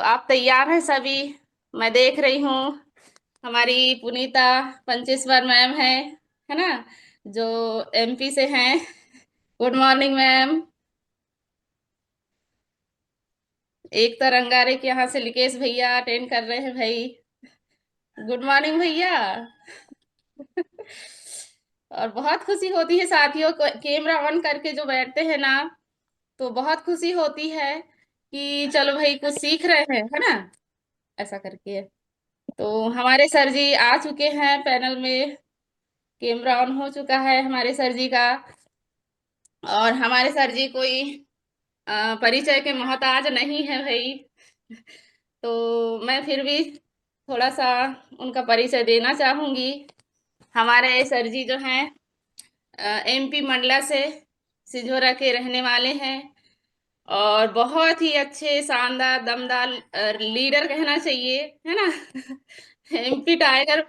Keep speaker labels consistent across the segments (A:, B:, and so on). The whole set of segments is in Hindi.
A: आप तैयार हैं सभी? मैं देख रही हूँ हमारी पुनीता पंचेश्वर मैम है ना, जो एमपी से हैं। Good morning ma'am. एक तो रंगारेक यहाँ से लिकेश भैया अटेंड कर रहे हैं भाई। गुड मॉर्निंग भैया। और बहुत खुशी होती है साथियों को कैमरा ऑन करके जो बैठते हैं ना, तो बहुत खुशी होती है कि चलो भाई कुछ सीख रहे हैं, है ना, ऐसा करके। तो हमारे सर जी आ चुके हैं पैनल में। कैमरा ऑन हो चुका है हमारे सर जी का। और हमारे सर जी कोई परिचय के मोहताज नहीं है भाई। तो मैं फिर भी थोड़ा सा उनका परिचय देना चाहूंगी। हमारे सर जी जो हैं एमपी मंडला से सिंझोरा के रहने वाले हैं। और बहुत ही अच्छे शानदार दमदार लीडर कहना चाहिए, है ना। MP tiger.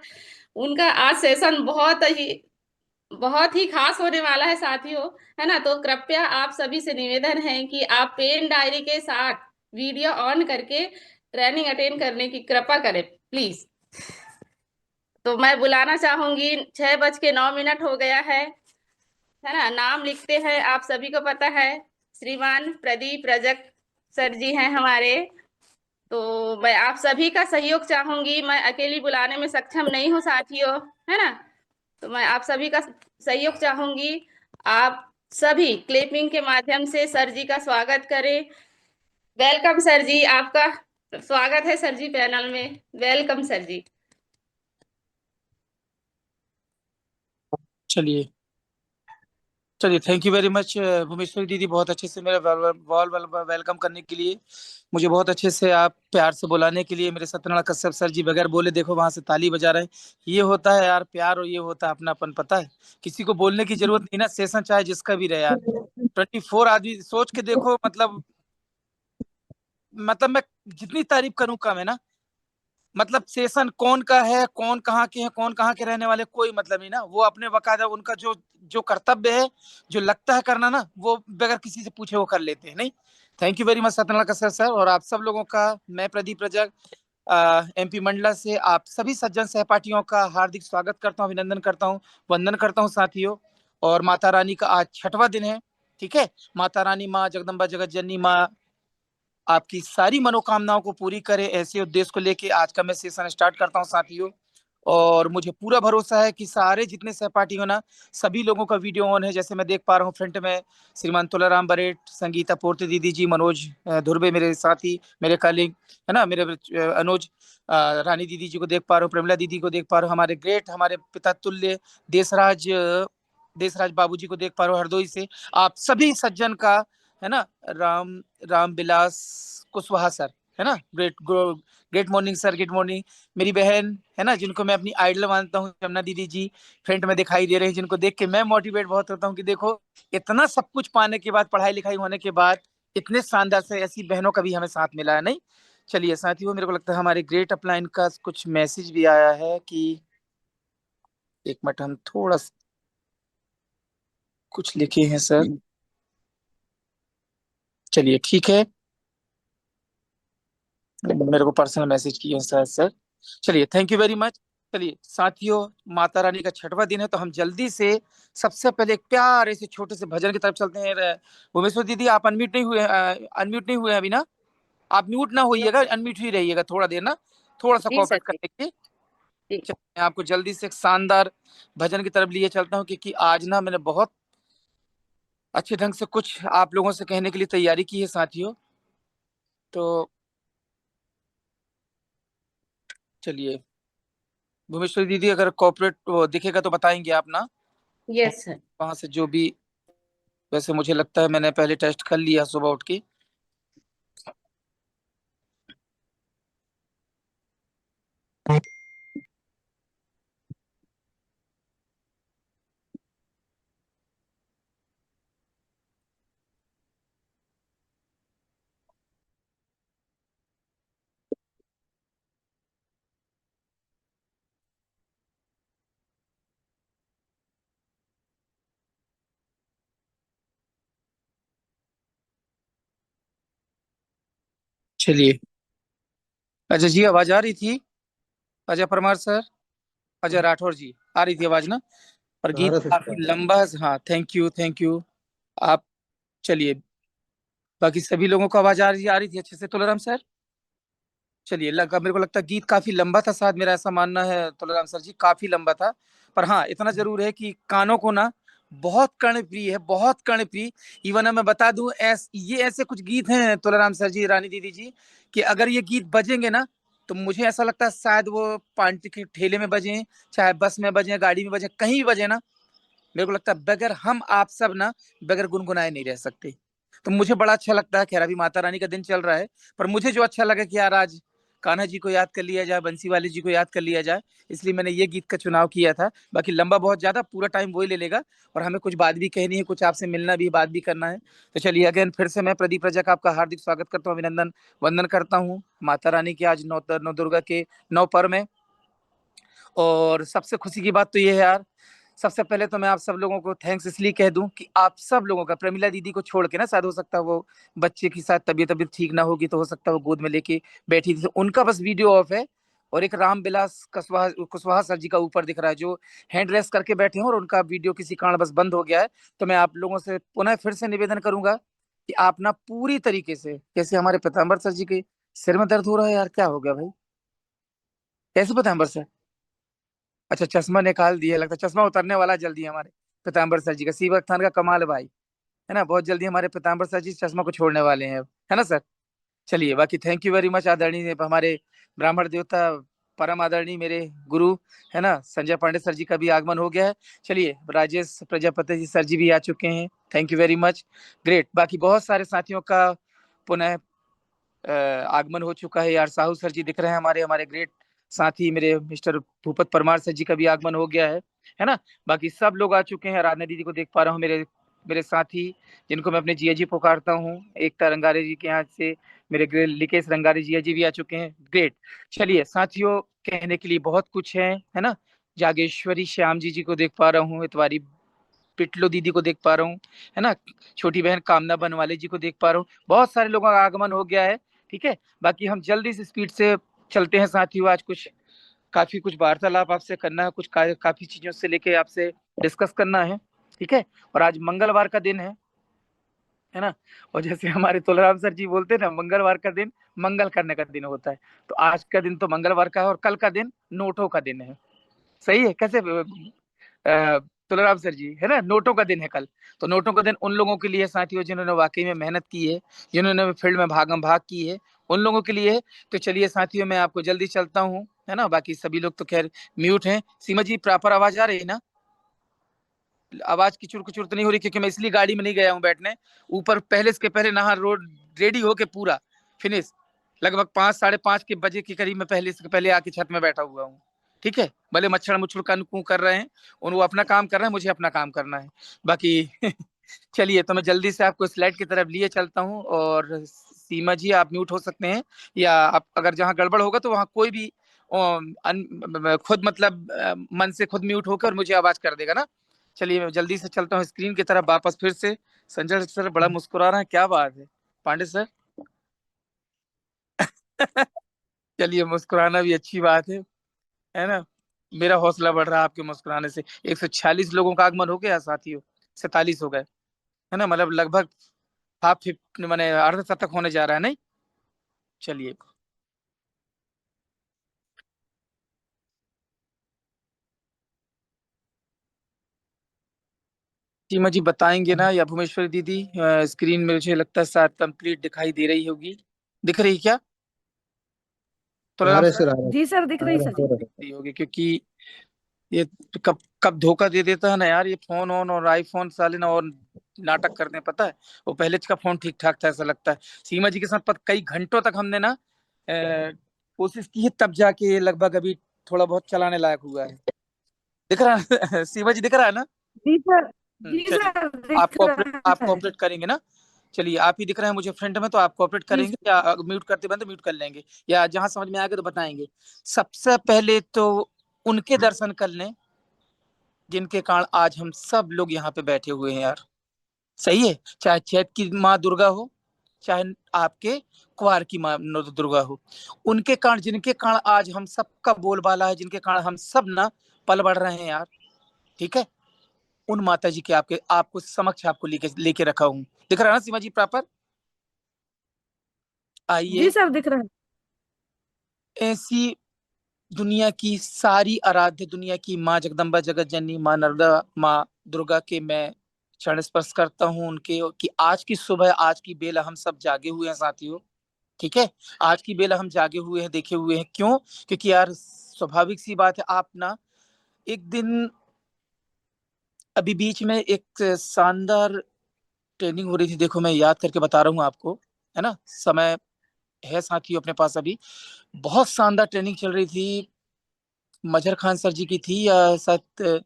A: उनका आज सेशन बहुत ही खास होने वाला है साथियों, है ना। तो कृपया आप सभी से निवेदन है कि आप पेन डायरी के साथ वीडियो ऑन करके ट्रेनिंग अटेंड करने की कृपा करें प्लीज। तो मैं बुलाना चाहूंगी, 6:09 हो गया है ना। नाम लिखते हैं, आप सभी को पता है, श्रीमान प्रदीप रजक सर जी हैं हमारे। तो मैं आप सभी का सहयोग चाहूंगी, मैं अकेली बुलाने में सक्षम नहीं हूँ साथियों, है ना। तो मैं आप सभी का सहयोग चाहूंगी। आप सभी क्लिपिंग के माध्यम से सर जी का स्वागत करें। वेलकम सर जी, आपका स्वागत है सर जी पैनल में। वेलकम सर जी।
B: चलिए चलिए, thank you very much Bhuvaneshwari दीदी, बहुत अच्छे से मेरा वेलकम करने के लिए, मुझे बहुत अच्छे से आप प्यार से बुलाने के लिए। मेरे सत्यनारायण कश्यप सर जी बगैर बोले देखो वहां से ताली बजा रहे हैं। ये होता है यार प्यार, और ये होता है अपनापन। पता है, किसी को बोलने की जरूरत नहीं ना, सेशन चाहे जिसका भी रहे यार। 24 आदमी सोच के देखो, मतलब मैं जितनी तारीफ करूं कम है ना। मतलब सेशन कौन का है, कौन कहाँ के हैं, कौन कहाँ के रहने वाले, कोई मतलब नहीं ना। वो अपने बकायदा उनका जो जो कर्तव्य है, जो लगता है करना ना, वो बगैर किसी से पूछे वो कर लेते हैं। नहीं, thank you very much Satyanarayan Kashyap sir और आप सब लोगों का। मैं प्रदीप रजक एमपी मंडला से आप सभी सज्जन सहपाठियों का हार्दिक स्वागत करता हूँ, अभिनंदन करता हूँ, वंदन करता हूँ साथियों। और माता रानी का आज छठवां दिन है। ठीक है, माता रानी माँ जगदम्बा जगत जननी माँ आपकी सारी मनोकामनाओं को पूरी करे, ऐसे उद्देश्य को लेके आज का मैं सेशन स्टार्ट करता हूँ साथियों। और मुझे पूरा भरोसा है कि सारे जितने सहपाठी हो ना, सभी लोगों का वीडियो ऑन है। जैसे मैं देख पा रहा हूँ फ्रंट में श्रीमान तुलाराम बरेट, संगीता पोर्ते दीदी जी, मनोज धुर्वे मेरे साथी, मेरे कलीग, है ना, मेरे अनुज रानी दीदी जी को देख पा रहा हूँ, प्रेमला दीदी को देख पा रहा हूँ, हमारे ग्रेट, हमारे पिता तुल्य देशराज देशराज बाबू जी को देख पा रहा हूँ हरदोई से। आप सभी सज्जन का, है ना, राम राम बिलास कुशवाहा सर, है ना, great great morning sir, good morning. मेरी बहन है ना, जिनको मैं अपनी आइडल मानता हूँ, जमुना दीदी जी फ्रंट में दिखाई दे रहे हैं, जिनको देख के मैं मोटिवेट बहुत होता हूँ कि देखो, इतना सब कुछ पाने के बाद, पढ़ाई लिखाई होने के बाद, इतने शानदार से ऐसी बहनों का भी हमें साथ मिला है। नहीं, चलिए साथियों, मेरे को लगता है हमारे ग्रेट अपलाइन का कुछ मैसेज भी आया है कि एक मिनट, हम थोड़ा कुछ लिखे हैं सर। चलिए ठीक है, मेरे को पर्सनल मैसेज किए हैं सर। चलिए, थैंक यू वेरी मच। चलिए साथियों, माता रानी का छठवां दिन है, तो हम जल्दी से सबसे पहले एक प्यारे से छोटे से भजन की तरफ चलते हैं। भुवनेश्वर दीदी, आप अनम्यूट नहीं हुए, अनम्यूट नहीं हुए अभी ना। आप म्यूट ना होइएगा, अनम्यूट ही रहिएगा थोड़ा देर ना, थोड़ा सा
A: जी सर
B: कोऑपरेट
A: जी।
B: करने के लिए।
A: जी।
B: चलिए, मैं आपको जल्दी से एक शानदार भजन की तरफ लिए चलता हूँ, क्योंकि आज ना मैंने बहुत अच्छे ढंग से कुछ आप लोगों से कहने के लिए तैयारी की है साथियों। तो चलिए, भुवनेश्वरी दीदी अगर कॉपरेट दिखेगा तो बताएंगे आप ना,
A: यस सर।
B: वहां से जो भी। वैसे मुझे लगता है मैंने पहले टेस्ट कर लिया सुबह उठ के। चलिए, अच्छा जी, आवाज आ रही थी? अजय परमार सर, अजय राठौर जी, आ रही थी आवाज ना? और
C: आ
B: गीत
C: रहा था
B: काफी लंबा है। हाँ, थैंक यू थैंक यू। आप, चलिए, बाकी सभी लोगों को आवाज आ रही थी अच्छे से, तुलाराम सर? चलिए, लगा, मेरे को लगता है गीत काफी लंबा था, शायद मेरा ऐसा मानना है तुलाराम सर जी, काफी लंबा था। पर हाँ, इतना जरूर है कि कानों को ना बहुत कर्णप्रिय है, बहुत कर्णप्रिय। इवन मैं बता दूं, ये ऐसे कुछ गीत हैं तुलाराम सर जी, रानी दीदी जी, कि अगर ये गीत बजेंगे ना, तो मुझे ऐसा लगता है शायद वो पान के ठेले में बजे, चाहे बस में बजे, गाड़ी में बजे, कहीं भी बजे ना, मेरे को लगता है बगैर हम आप सब ना, बगैर गुनगुनाए नहीं रह सकते। तो मुझे बड़ा अच्छा लगता है। खैर, अभी माता रानी का दिन चल रहा है, पर मुझे जो अच्छा लगा कि यार आज कान्हा जी को याद कर लिया जाए, बंसी वाले जी को याद कर लिया जाए, इसलिए मैंने ये गीत का चुनाव किया था। बाकी लंबा बहुत ज्यादा, पूरा टाइम वही ले लेगा, और हमें कुछ बात भी कहनी है, कुछ आपसे मिलना भी, बात भी करना है। तो चलिए, अगेन फिर से मैं प्रदीप रजा का आपका हार्दिक स्वागत करता हूँ, अभिनंदन वंदन करता हूँ माता रानी के आज नौ दुर्गा के 9 पर्व में। और सबसे खुशी की बात तो ये है यार, सबसे पहले तो मैं आप सब लोगों को थैंक्स इसलिए कह दूं कि आप सब लोगों का, प्रमिला दीदी को छोड़ के ना, शायद हो सकता है वो बच्चे की साथ तबीयत ठीक ना होगी, तो हो सकता है वो गोद में लेके बैठी थी, तो उनका बस वीडियो ऑफ है। और एक रामविलास कुशवाहा कुशवाहा सर जी का ऊपर दिख रहा है, जो हैंड रेस्ट करके बैठे हैं, और उनका वीडियो किसी कारण बस बंद हो गया है। तो मैं आप लोगों से पुनः फिर से निवेदन करूंगा कि आप ना पूरी तरीके से, जैसे हमारे पीताम्बर सर जी के सिर में दर्द हो रहा है यार, क्या हो गया भाई? कैसे पीताम्बर सर? अच्छा, चश्मा निकाल दिया, लगता है चश्मा उतरने वाला है जल्दी हमारे पीताम्बर सर जी का। सीवक थान का कमाल है भाई, है ना? बहुत जल्दी हमारे पीताम्बर सर जी चश्मा को छोड़ने वाले हैं अब, है ना सर? चलिए, बाकी थैंक यू वेरी मच आदरणीय हमारे ब्राह्मण देवता, परम आदरणीय मेरे गुरु, है ना, संजय पांडे सर जी का भी आगमन हो गया है। चलिए, राजेश प्रजापति जी सर जी भी आ चुके हैं, thank you very much, great. बाकी बहुत सारे साथियों का पुनः आगमन हो चुका है यार। साहू सर जी दिख रहे हैं, हमारे हमारे ग्रेट साथी, मेरे मिस्टर भूपत परमार सर जी का भी आगमन हो गया है ना? बाकी सब लोग आ चुके हैं। आराधना दीदी को देख पा रहा हूँ, मेरे मेरे साथी, जिनको मैं अपने जिया जी पुकारता हूँ, एकता रंगारे जी के यहाँ से मेरे लिकेश रंगारे जिया जी भी आ चुके हैं, ग्रेट। चलिए साथियों, कहने के लिए बहुत कुछ है ना? जागेश्वरी श्याम जी को देख पा रहा हूँ, इतवारी पिटलो दीदी को देख पा रहा हूँ, है ना? छोटी बहन कामना बनवाले जी को देख पा रहा हूँ, बहुत सारे लोगों का आगमन हो गया है। ठीक है, बाकी हम जल्दी से स्पीड से चलते हैं साथियों। आज काफी कुछ वार्तालाप आपसे करना है, काफी चीजों से लेके आपसे डिस्कस करना है। ठीक है, और आज मंगलवार का दिन है ना? और जैसे हमारे तुलराम सर जी बोलते हैं ना, मंगलवार का दिन मंगल करने का दिन होता है। तो आज का दिन तो मंगलवार का है, और कल का दिन नोटों का दिन है। सही है कैसे? तुलाराम सर जी, है ना, नोटों का दिन है कल। तो नोटों का दिन उन लोगों के लिए साथियों, जिन्होंने वाकई में मेहनत की है, जिन्होंने फील्ड में भागम भाग की है, उन लोगों के लिए है। तो चलिए साथियों, मैं आपको जल्दी चलता हूँ, है ना? बाकी सभी लोग तो खैर म्यूट हैं। सीमा जी, प्रॉपर आवाज आ रही है ना? आवाज किचुर कुचुर तो नहीं हो रही? क्योंकि मैं इसलिए गाड़ी में नहीं गया हूँ बैठने, ऊपर पहले इसके पहले नहा रोड रेडी होके पूरा फिनिश, लगभग 5 साढ़े 5 के बजे के करीब में पहले इसके पहले आके छत में बैठा हुआ हूँ। ठीक है, भले मच्छर मुच्छर का कू कर रहे हैं, उन वो अपना काम कर रहे हैं, मुझे अपना काम करना है। बाकी चलिए, तो मैं जल्दी से आपको स्लाइड की तरफ लिए चलता हूँ। और सीमा जी, आप म्यूट हो सकते हैं, या आप अगर जहाँ गड़बड़ होगा तो वहाँ कोई भी खुद मतलब मन से खुद म्यूट होकर और मुझे आवाज कर देगा ना। चलिए, मैं जल्दी से चलता हूँ स्क्रीन की तरफ वापस फिर से। संजय सर बड़ा मुस्कुरा रहा है, क्या बात है पांडे सर? चलिए, मुस्कुराना भी अच्छी बात है ना? मेरा हौसला बढ़ रहा है आपके मुस्कुराने से। 146 लोगों का आगमन हो गया साथियों, 47 हो गए, है ना? मतलब लगभग हाफ फिफ्ट मैंने अर्ध शतक होने जा रहा है, नहीं? चलिए, सीमा जी बताएंगे ना, या भुवनेश्वरी दीदी? स्क्रीन में मुझे लगता है शायद कंप्लीट दिखाई दे रही होगी, दिख रही क्या
C: आ
B: तुलाराम
C: रहे
B: सर?
C: सर, आ रहे
A: जी सर, दिख
C: आ
A: रही
C: रहे
A: सर।
C: हो रहे।
B: रही होगी, क्योंकि ये कब कब धोखा दे देता है ना यार, ये फोन ऑन और आईफोन साले ना, और नाटक करते हैं, पता है? वो पहले का फोन ठीक ठाक था, ऐसा लगता है। सीमा जी के साथ कई घंटों तक हमने ना कोशिश की है, तब जाके ये लगभग अभी थोड़ा बहुत चलाने लायक हुआ है। दिख रहा है? सीमा जी दिख रहा है ना?
A: जी सर। जी
B: चलिए,
A: सर, दिख रहा
B: आप
A: है।
B: कोऑपरेट करेंगे ना? चलिए, आप ही दिख रहे हैं मुझे फ्रंट में, तो आप कोऑपरेट
A: जी
B: करेंगे, या म्यूट करते बंद म्यूट कर लेंगे, या जहां समझ में आएगा तो बताएंगे। सबसे पहले तो उनके दर्शन कर लें जिनके कारण आज हम सब लोग यहाँ पे बैठे हुए हैं यार। सही है, चाहे चैत की माँ दुर्गा हो, चाहे आपके कुंवार की माँ नौ दुर्गा हो, उनके कारण, जिनके कारण आज हम सबका बोलबाला है, जिनके कारण हम सब ना पल बढ़ रहे हैं यार, ठीक है, उन माता जी के आपको समक्ष आपको लेके रखा हूँ। दिख रहा है ना सीमा जी प्रॉपर?
C: जी
B: आइए,
C: सर, दिख रहा है।
B: ऐसी दुनिया की सारी आराध्य, दुनिया की माँ जगदम्बा, जगत जननी, माँ नर्मदा, माँ दुर्गा के मैं चरण स्पर्श करता हूँ उनके, कि आज की सुबह, आज की बेला हम सब जागे हुए हैं साथियों, ठीक है, आज की बेला हम जागे हुए हैं, देखे हुए हैं। क्यों? क्योंकि यार स्वाभाविक सी बात है, आप ना एक दिन, अभी बीच में एक शानदार ट्रेनिंग हो रही थी, देखो मैं याद करके बता रहा हूँ आपको, है ना, समय है साथियों अपने पास अभी, बहुत शानदार ट्रेनिंग चल रही थी, मजहर खान सर जी की थी, या शायद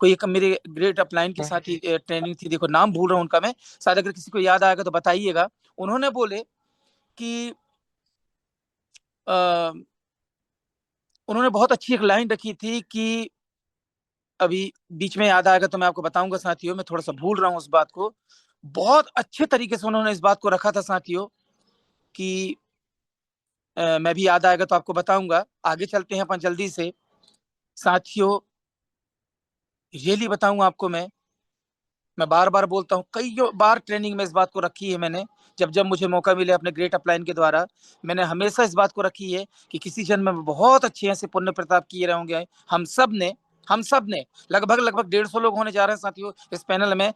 B: कोई एक मेरे ग्रेट अपलाइन के साथ ही ट्रेनिंग थी, देखो नाम भूल रहा हूँ उनका मैं, शायद अगर किसी को याद आएगा तो बताइएगा। उन्होंने बोले कि आ, उन्होंने बहुत अच्छी एक लाइन रखी थी कि, अभी बीच में याद आएगा तो मैं आपको बताऊंगा साथियों, मैं थोड़ा सा भूल रहा हूँ उस बात को, बहुत अच्छे तरीके से उन्होंने इस बात को रखा था साथियों, कि मैं भी याद आएगा तो आपको बताऊंगा। आगे चलते हैं अपन जल्दी से साथियों, रियली बताऊंगा आपको मैं बार बार बोलता हूँ, कई बार ट्रेनिंग में इस बात को रखी है मैंने, जब जब मुझे मौका मिले अपने ग्रेट अपलाइन के द्वारा, मैंने हमेशा इस बात को रखी है कि किसी जन्म में बहुत अच्छे ऐसे पुण्य प्रताप किए रहेंगे हम सब ने लगभग लगभग 150 लोग होने जा रहे हैं साथियों इस पैनल में,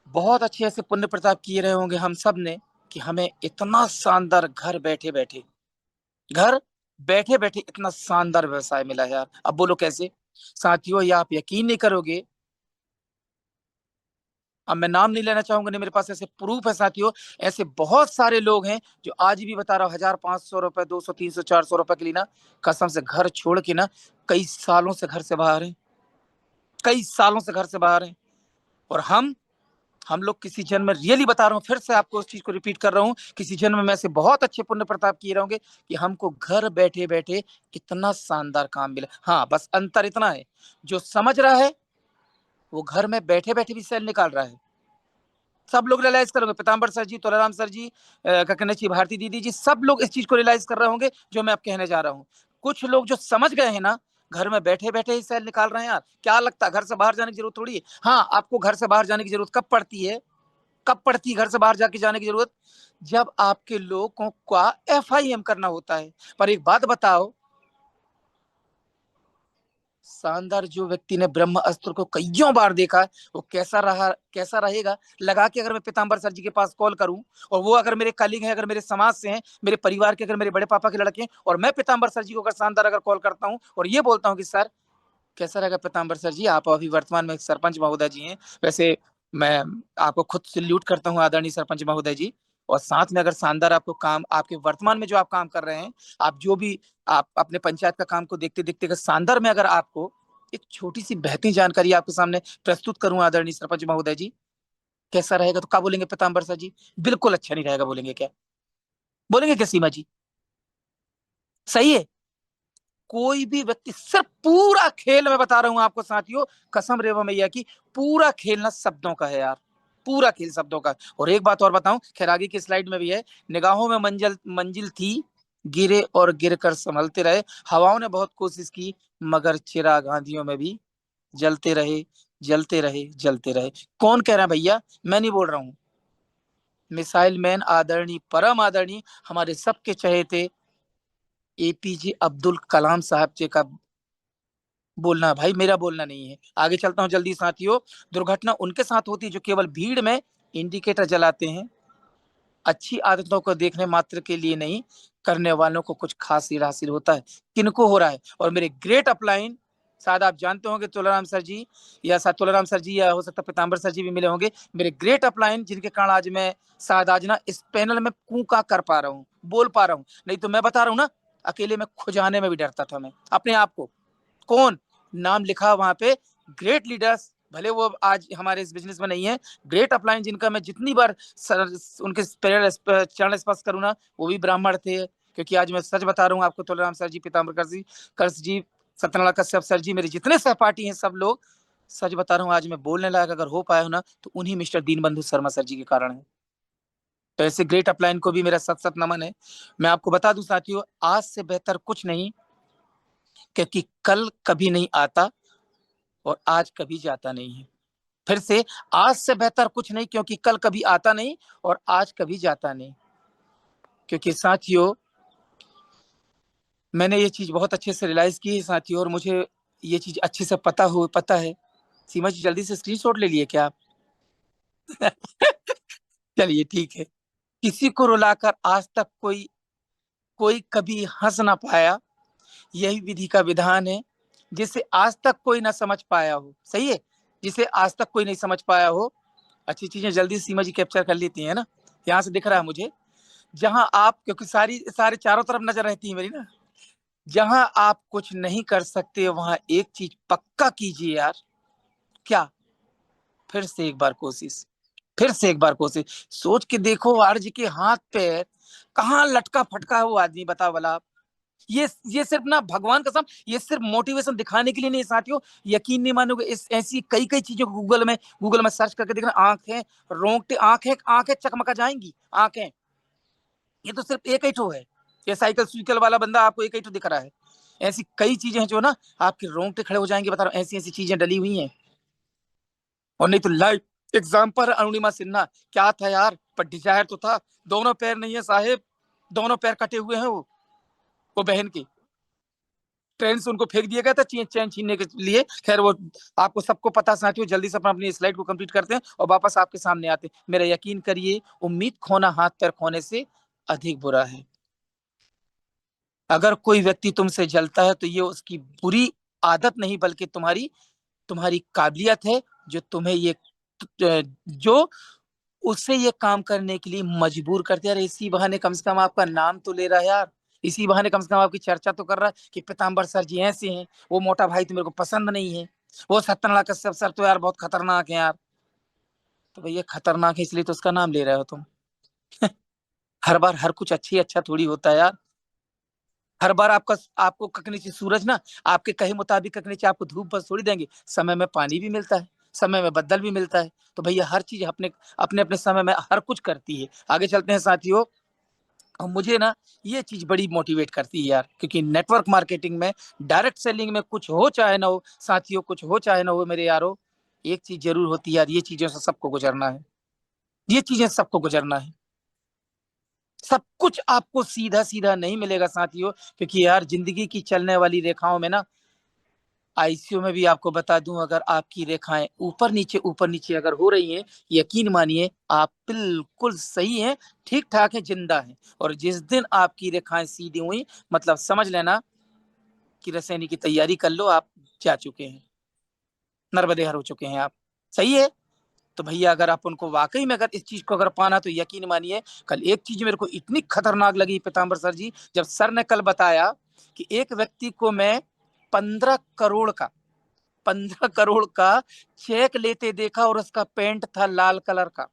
B: बहुत अच्छे ऐसे पुण्य प्रताप किए रहे होंगे हम सब ने, कि हमें इतना शानदार घर बैठे बैठे इतना शानदार व्यवसाय मिला है यार। अब बोलो कैसे साथियों, ये आप यकीन नहीं करोगे, अब मैं नाम नहीं लेना चाहूंगा, नहीं मेरे पास ऐसे प्रूफ है साथियों, ऐसे बहुत सारे लोग हैं जो आज भी बता रहा हूँ, 1,500 रुपए, 200, 300, 400 रुपए के लिए ना, कसम से घर छोड़ के ना, कई सालों से घर से बाहर हैं, कई सालों से घर से बाहर हैं। और हम लोग किसी जन्म में, रियली बता रहा हूँ, फिर से आपको उस चीज को रिपीट कर रहा हूँ, किसी जन्म में ऐसे बहुत अच्छे पुण्य प्रताप किए रहेंगे कि हमको घर बैठे बैठे इतना शानदार काम मिला। हाँ, बस अंतर इतना है, जो समझ रहा है वो घर में बैठे बैठे भी सेल निकाल रहा है। सब लोग रियलाइज करोगे, पीताम्बर सर जी, तोलाराम सर जी, ककनची भारती दीदी जी, सब लोग इस चीज को रियलाइज कर रहे होंगे जो मैं अब कहने जा रहा हूँ। कुछ लोग जो समझ गए हैं ना, घर में बैठे बैठे ही सेल निकाल रहे हैं यार। क्या लगता है घर से बाहर जाने की जरूरत थोड़ी है? हाँ, आपको घर से बाहर जाने की जरूरत कब पड़ती है? कब पड़ती है घर से बाहर जाके जाने की जरूरत? जब आपके लोगों का FIM करना होता है। पर एक बात बताओ, शानदार जो व्यक्ति ने ब्रह्म अस्त्र को कईयों बार देखा है, वो कैसा रहेगा लगा के, अगर मैं पीताम्बर सर जी के पास कॉल करूं, और वो अगर मेरे कलीग हैं, अगर मेरे समाज से हैं, मेरे परिवार के, अगर मेरे बड़े पापा के लड़के हैं, और मैं पीताम्बर सर जी को अगर शानदार अगर कॉल करता हूं और ये बोलता हूं कि सर कैसा रहेगा पीताम्बर सर जी, आप अभी वर्तमान में सरपंच महोदय जी हैं, वैसे मैं आपको खुद सल्यूट करता हूँ आदरणीय सरपंच महोदय जी, और साथ में अगर शानदार आपको काम, आपके वर्तमान में जो आप काम कर रहे हैं, आप जो भी आप अपने पंचायत का काम को देखते देखते अगर शानदार में अगर आपको एक छोटी सी बेहतरीन जानकारी आपके सामने प्रस्तुत करूं आदरणीय सरपंच महोदय जी, कैसा रहेगा? तो क्या बोलेंगे पीताम्बर सर जी? बिल्कुल अच्छा नहीं रहेगा बोलेंगे क्या? बोलेंगे क्या सीमा जी? सही है? कोई भी व्यक्ति, सिर्फ पूरा खेल मैं बता रहा हूं आपको साथियों, कसम रेवा मैया की, पूरा खेलना शब्दों का है यार, पूरा खेल शब्दों का। और एक बात और बताऊं, खैर आगे की स्लाइड में भी है, निगाहों में मंजिल मंजिल थी, गिरे और गिर कर संभलते रहे, हवाओं ने बहुत कोशिश की, मगर चिराग आंधियों में भी जलते रहे, जलते रहे, जलते रहे। कौन कह रहा है भैया? मैं नहीं बोल रहा हूँ, मिसाइल मैन आदरणीय, परम आदरणीय, हमारे सबके चहेते APJ अब्दुल कलाम साहब जी का बोलना, भाई मेरा बोलना नहीं है। आगे चलता हूँ जल्दी साथियों। दुर्घटना उनके साथ होती है जो केवल भीड़ में इंडिकेटर जलाते हैं, अच्छी आदतों को देखने मात्र के लिए नहीं, करने वालों को कुछ खास हासिल होता है। किनको हो रहा है? और मेरे ग्रेट अपलाइन, शायद आप जानते होंगे तुलाराम सर जी, या शायद तुलाराम सर जी, या हो सकता है पीताम्बर सर जी भी मिले होंगे, मेरे ग्रेट अपलाइन, जिनके कारण आज मैं शायद आज ना इस पैनल में कूका कर पा रहा हूँ, बोल पा रहा हूँ, नहीं तो मैं बता रहा हूँ ना, अकेले में खुजाने में भी डरता था मैं अपने आप को। कौन? नाम लिखा वहां पे, ग्रेट लीडर्स, भले वो आज हमारे इस बिजनेस में नहीं है, ग्रेट अपलाइन, जिनका मैं जितनी बार सर उनके चरण स्पर्श करूँ ना, वो भी ब्राह्मण थे। क्योंकि आज मैं सच बता रहा हूँ आपको, तुलाराम सर जी, पीताम्बर जी, कर्स जी, सत्यनारायण कश्यप सर जी, मेरे जितने सहपाठी हैं सब लोग, सच बता रहा हूँ, आज मैं बोलने लायक अगर हो पाया हूं ना, तो उन्हीं मिस्टर दीनबंधु शर्मा सर जी के कारण है। तो ऐसे ग्रेट अपलाइन को भी मेरा सत सत नमन है। मैं आपको बता दूं साथियों, आज से बेहतर कुछ नहीं, क्योंकि कल कभी नहीं आता और आज कभी जाता नहीं है। फिर से, आज से बेहतर कुछ नहीं, क्योंकि कल कभी आता नहीं और आज कभी जाता नहीं। क्योंकि साथियों, मैंने ये चीज बहुत अच्छे से रियलाइज की है साथियों, और मुझे ये चीज अच्छे से पता है। सीमा जी, जल्दी से स्क्रीनशॉट ले लिए क्या आप? चलिए ठीक है। किसी को रुलाकर आज तक कोई कोई कभी हंस ना पाया, यही विधि का विधान है। जिसे आज तक कोई ना समझ पाया हो, सही है, जिसे आज तक कोई नहीं समझ पाया हो। अच्छी चीजें जल्दी सीमा जी कैप्चर कर लेती है ना, यहाँ से दिख रहा है मुझे। जहां आप, क्योंकि सारे चारों तरफ नजर रहती है मेरी ना, जहां आप कुछ नहीं कर सकते वहां एक चीज पक्का कीजिए यार। क्या? फिर से एक बार कोशिश, फिर से एक बार कोशिश। सोच के देखो आरजी के हाथ पैर कहाँ लटका फटका है वो आदमी, बताओ भला आप। ये सिर्फ ना, भगवान कसम, ये सिर्फ मोटिवेशन दिखाने के लिए नहीं साथियों। यकीन नहीं मानोगे, इस ऐसी कई कई चीजों को गूगल में सर्च करके देखना। आंखें, रोंगटे, आंखें आंखें चकमका जाएंगी आंखें। ये तो सिर्फ एक ही ठो है। ये साइकिल वाला बंदा आपको एक ही ठो दिख रहा है। ऐसी कई चीजें हैं जो ना आपके रोंगटे खड़े हो जाएंगे, बता रहा हूँ, ऐसी ऐसी चीजें डली हुई हैं। और नहीं तो लाइव एग्जाम्पल अरुणिमा सिन्हा, क्या था यार, पर डिजायर तो था। दोनों पैर नहीं है साहेब, दोनों पैर कटे हुए हैं वो बहन की। ट्रेन से उनको फेंक दिया गया था चैन छीनने के लिए। खैर वो आपको सबको पता साथियों। जल्दी से अपनी स्लाइड को कंप्लीट करते हैं और वापस आपके सामने आते हैं। मेरा यकीन करिए, उम्मीद खोना हाथ पैर खोने से अधिक बुरा है। अगर कोई व्यक्ति तुमसे जलता है तो ये उसकी बुरी आदत नहीं, बल्कि तुम्हारी तुम्हारी काबिलियत है, जो तुम्हें ये जो उससे ये काम करने के लिए मजबूर करते हैं। इसी बहाने कम से कम आपका नाम तो ले रहा है यार। इसी बहाने कम से कम आपकी चर्चा तो कर रहा है कि पीताम्बर सर जी ऐसे हैं, वो मोटा भाई तो मेरे को पसंद नहीं है, वो सत्यनारायण कश्यप सर तो यार बहुत खतरनाक है यार। तो भैया खतरनाक है इसलिए तो उसका नाम ले रहे हो तुम। हर बार हर कुछ अच्छी अच्छा थोड़ी होता है यार। हर बार आपको कख नीचे सूरज ना, आपके कहे मुताबिक कख नीचे आपको धूप बस थोड़ी देंगे। समय में पानी भी मिलता है, समय में बदल भी मिलता है। तो भैया हर चीज अपने अपने अपने समय में हर कुछ करती है। आगे चलते हैं साथियों। और मुझे ना ये चीज बड़ी मोटिवेट करती है यार, क्योंकि नेटवर्क मार्केटिंग में, डायरेक्ट सेलिंग में, कुछ हो चाहे ना हो साथियों, कुछ हो चाहे ना हो मेरे यारो, एक चीज जरूर होती है यार, ये चीजों से सबको गुजरना है। ये चीजें सबको गुजरना है। सब कुछ आपको सीधा सीधा नहीं मिलेगा साथियों, क्योंकि यार जिंदगी की चलने वाली रेखाओं में ना, आईसीयू में भी आपको बता दूं, अगर आपकी रेखाएं ऊपर नीचे अगर हो रही हैं, यकीन मानिए आप बिल्कुल सही हैं, ठीक ठाक है, जिंदा हैं। और जिस दिन आपकी रेखाएं सीधी हुई, मतलब समझ लेना कि रसैनी की तैयारी कर लो, आप जा चुके हैं, नर्मदे हर हो चुके हैं आप। सही है। तो भैया अगर आप उनको वाकई में अगर इस चीज को अगर पाना, तो यकीन मानिए, कल एक चीज मेरे को इतनी खतरनाक लगी पीताम्बर सर जी, जब सर ने कल बताया कि एक व्यक्ति को मैं 15 करोड़ का 15 करोड़ का चेक लेते देखा, और उसका पेंट था लाल कलर का।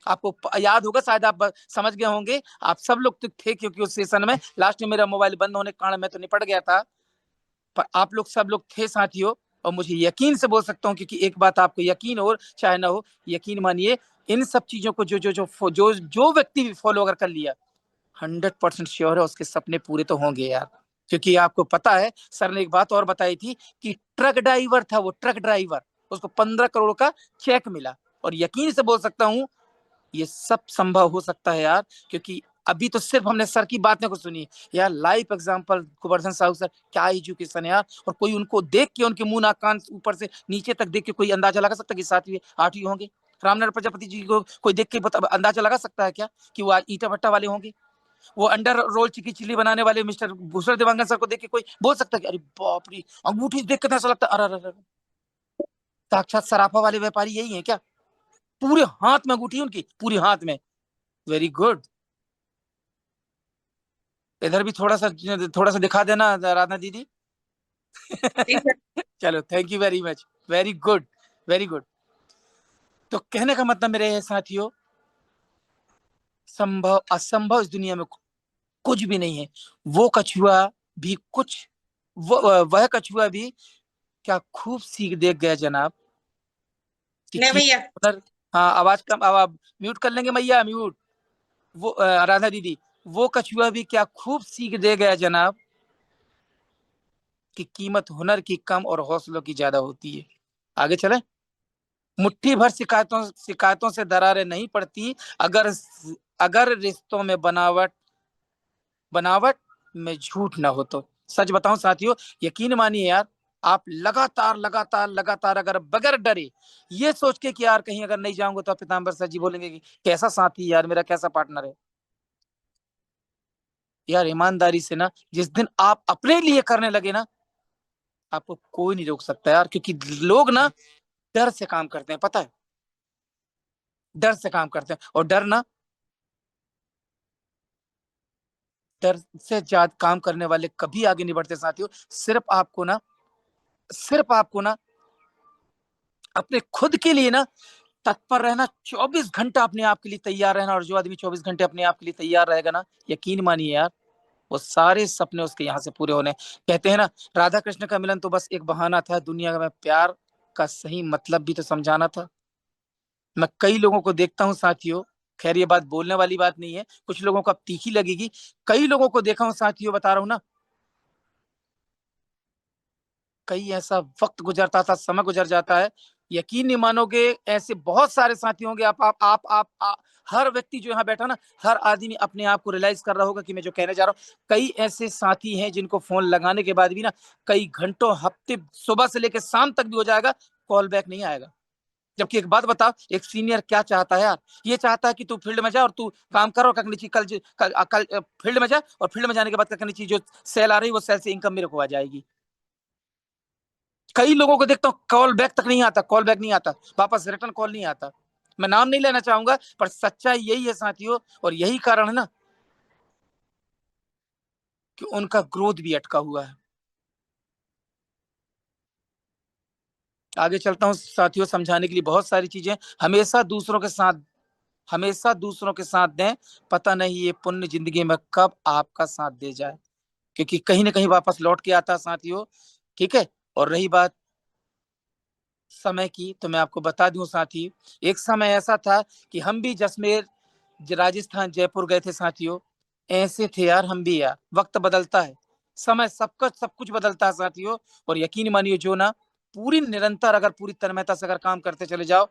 B: आपको याद होगा, शायद आप समझ गए होंगे, आप सब लोग तो थे, क्योंकि उस सेशन में लास्ट में मेरा मोबाइल बंद होने के कारण मैं तो निपट गया था, पर आप लोग सब लोग थे साथियों। और मुझे यकीन से बोल सकता हूँ, क्योंकि एक बात आपको यकीन हो चाहे ना हो, यकीन मानिए, इन सब चीजों को जो जो जो जो जो व्यक्ति भी फॉलो अगर कर लिया, 100% श्योर है उसके सपने पूरे तो होंगे यार। क्योंकि आपको पता है, सर ने एक बात और बताई थी कि ट्रक ड्राइवर था वो, ट्रक ड्राइवर, उसको 15 करोड़ का चेक मिला। और यकीन से बोल सकता हूँ ये सब संभव हो सकता है यार, क्योंकि अभी तो सिर्फ हमने सर की बातें को सुनी यार। Live example Govardhan Sahu sir, क्या एजुकेशन है यार। और कोई उनको देख के, उनके मुंह नाक कान ऊपर से नीचे तक देख के कोई अंदाजा लगा सकता है कि 7वीं 8वीं होंगे? रामनारायण प्रजापति जी को कोई देख के अंदाजा लगा सकता है क्या कि वो ईटा भट्टा वाले होंगे? वो अंडर रोल चिकी चिल्ली बनाने वाले मिस्टर भूषण देवांगन सर को देख के कोई बोल सकता है कि अरे बाप रे, अंगूठी देख के तो ऐसा लगता है अरे अरे, साक्षात सराफा वाले व्यापारी यही है क्या? पूरे हाथ में अंगूठी उनकी, पूरे हाथ में। Very good. इधर भी थोड़ा सा दिखा देना राधा दीदी।
A: ठीक है।
B: चलो, thank you very much, very good, very good. तो कहने का मतलब मेरे है साथियों, संभव असंभव इस दुनिया में कुछ भी नहीं है। वो कछुआ भी कुछ, वह कछुआ भी क्या खूब सीख देख गया जनाब, कि
A: नहीं
B: चीज
A: भैया,
B: हुनर हाँ आवाज कम, आवाज म्यूट कर लेंगे मैया, म्यूट। वो राधा दीदी, वो कछुआ भी क्या खूब सीख दे गया जनाब कि कीमत हुनर की कम और हौसलों की ज्यादा होती है। आगे चले। मुट्ठी भर शिकायतों शिकायतों से दरारें नहीं पड़ती, अगर अगर रिश्तों में बनावट बनावट में झूठ ना हो तो। सच बताऊं साथियों, यकीन मानिए यार, आप लगातार लगातार लगातार अगर बगैर डरे ये सोच के कि यार कहीं अगर नहीं जाऊंगा तो पीताम्बर सर जी बोलेंगे कि कैसा साथी यार, मेरा कैसा पार्टनर है। यार ईमानदारी से ना जिस दिन आप अपने लिए करने लगे ना, आपको कोई नहीं रोक सकता यार, क्योंकि लोग ना डर से काम करते हैं, पता है, डर से काम करते हैं। और डर से ज्यादा काम करने वाले कभी आगे नहीं बढ़ते साथियों। सिर्फ आपको ना अपने खुद के लिए ना तत्पर रहना, 24 घंटा अपने आप के लिए तैयार रहना। और जो आदमी 24 घंटे अपने आप के लिए तैयार रहेगा ना, यकीन मानिए यार, वो सारे सपने उसके यहाँ से पूरे होने। कहते हैं ना, राधा कृष्ण का मिलन तो बस एक बहाना था, दुनिया में प्यार का सही मतलब भी तो समझाना था। मैं कई लोगों को देखता हूँ साथियों, खैर ये बात बोलने वाली बात नहीं है, कुछ लोगों को अब तीखी लगेगी। कई लोगों को देखा हूँ साथियों, बता रहा हूँ ना, कई ऐसा वक्त गुजरता था, समय गुजर जाता है, यकीन नहीं मानोगे, ऐसे बहुत सारे साथी होंगे। हर व्यक्ति जो यहाँ बैठा ना, हर आदमी अपने आप को रियलाइज कर रहा होगा कि मैं जो कहने जा रहा हूँ। कई ऐसे साथी हैं जिनको फोन लगाने के बाद भी ना कई घंटों, हफ्ते, सुबह से लेकर शाम तक भी हो जाएगा, कॉल बैक नहीं आएगा। जबकि एक बात बता, एक सीनियर क्या चाहता है यार, ये चाहता है कि तू फील्ड में जा और तू काम कर, और कल कल फील्ड में जा, और फील्ड में जाने के बाद करनी चाहिए, जो सेल आ रही है वो सेल से इनकम मेरे को आ जाएगी। कई लोगों को देखता हूँ कॉल बैक तक नहीं आता, कॉल बैक नहीं आता, वापस रिटर्न कॉल नहीं आता। मैं नाम नहीं लेना चाहूंगा, पर सच्चाई यही है साथियों, और यही कारण है ना कि उनका ग्रोथ भी अटका हुआ है। आगे चलता हूँ साथियों, समझाने के लिए बहुत सारी चीजें। हमेशा दूसरों के साथ दें, पता नहीं ये पुण्य जिंदगी में कब आपका साथ दे जाए, क्योंकि कहीं ना कहीं वापस लौट के आता है साथियों। ठीक है। और रही बात समय की, तो मैं आपको बता दूं साथी, एक समय ऐसा था कि हम भी जैसलमेर, राजस्थान, जयपुर गए थे साथियों। ऐसे थे यार हम भी यार, वक्त बदलता है, समय सबका सब कुछ बदलता है साथियों। और यकीन मानिए, जो ना पूरी निरंतर अगर पूरी तन्मयता से अगर काम करते चले जाओ,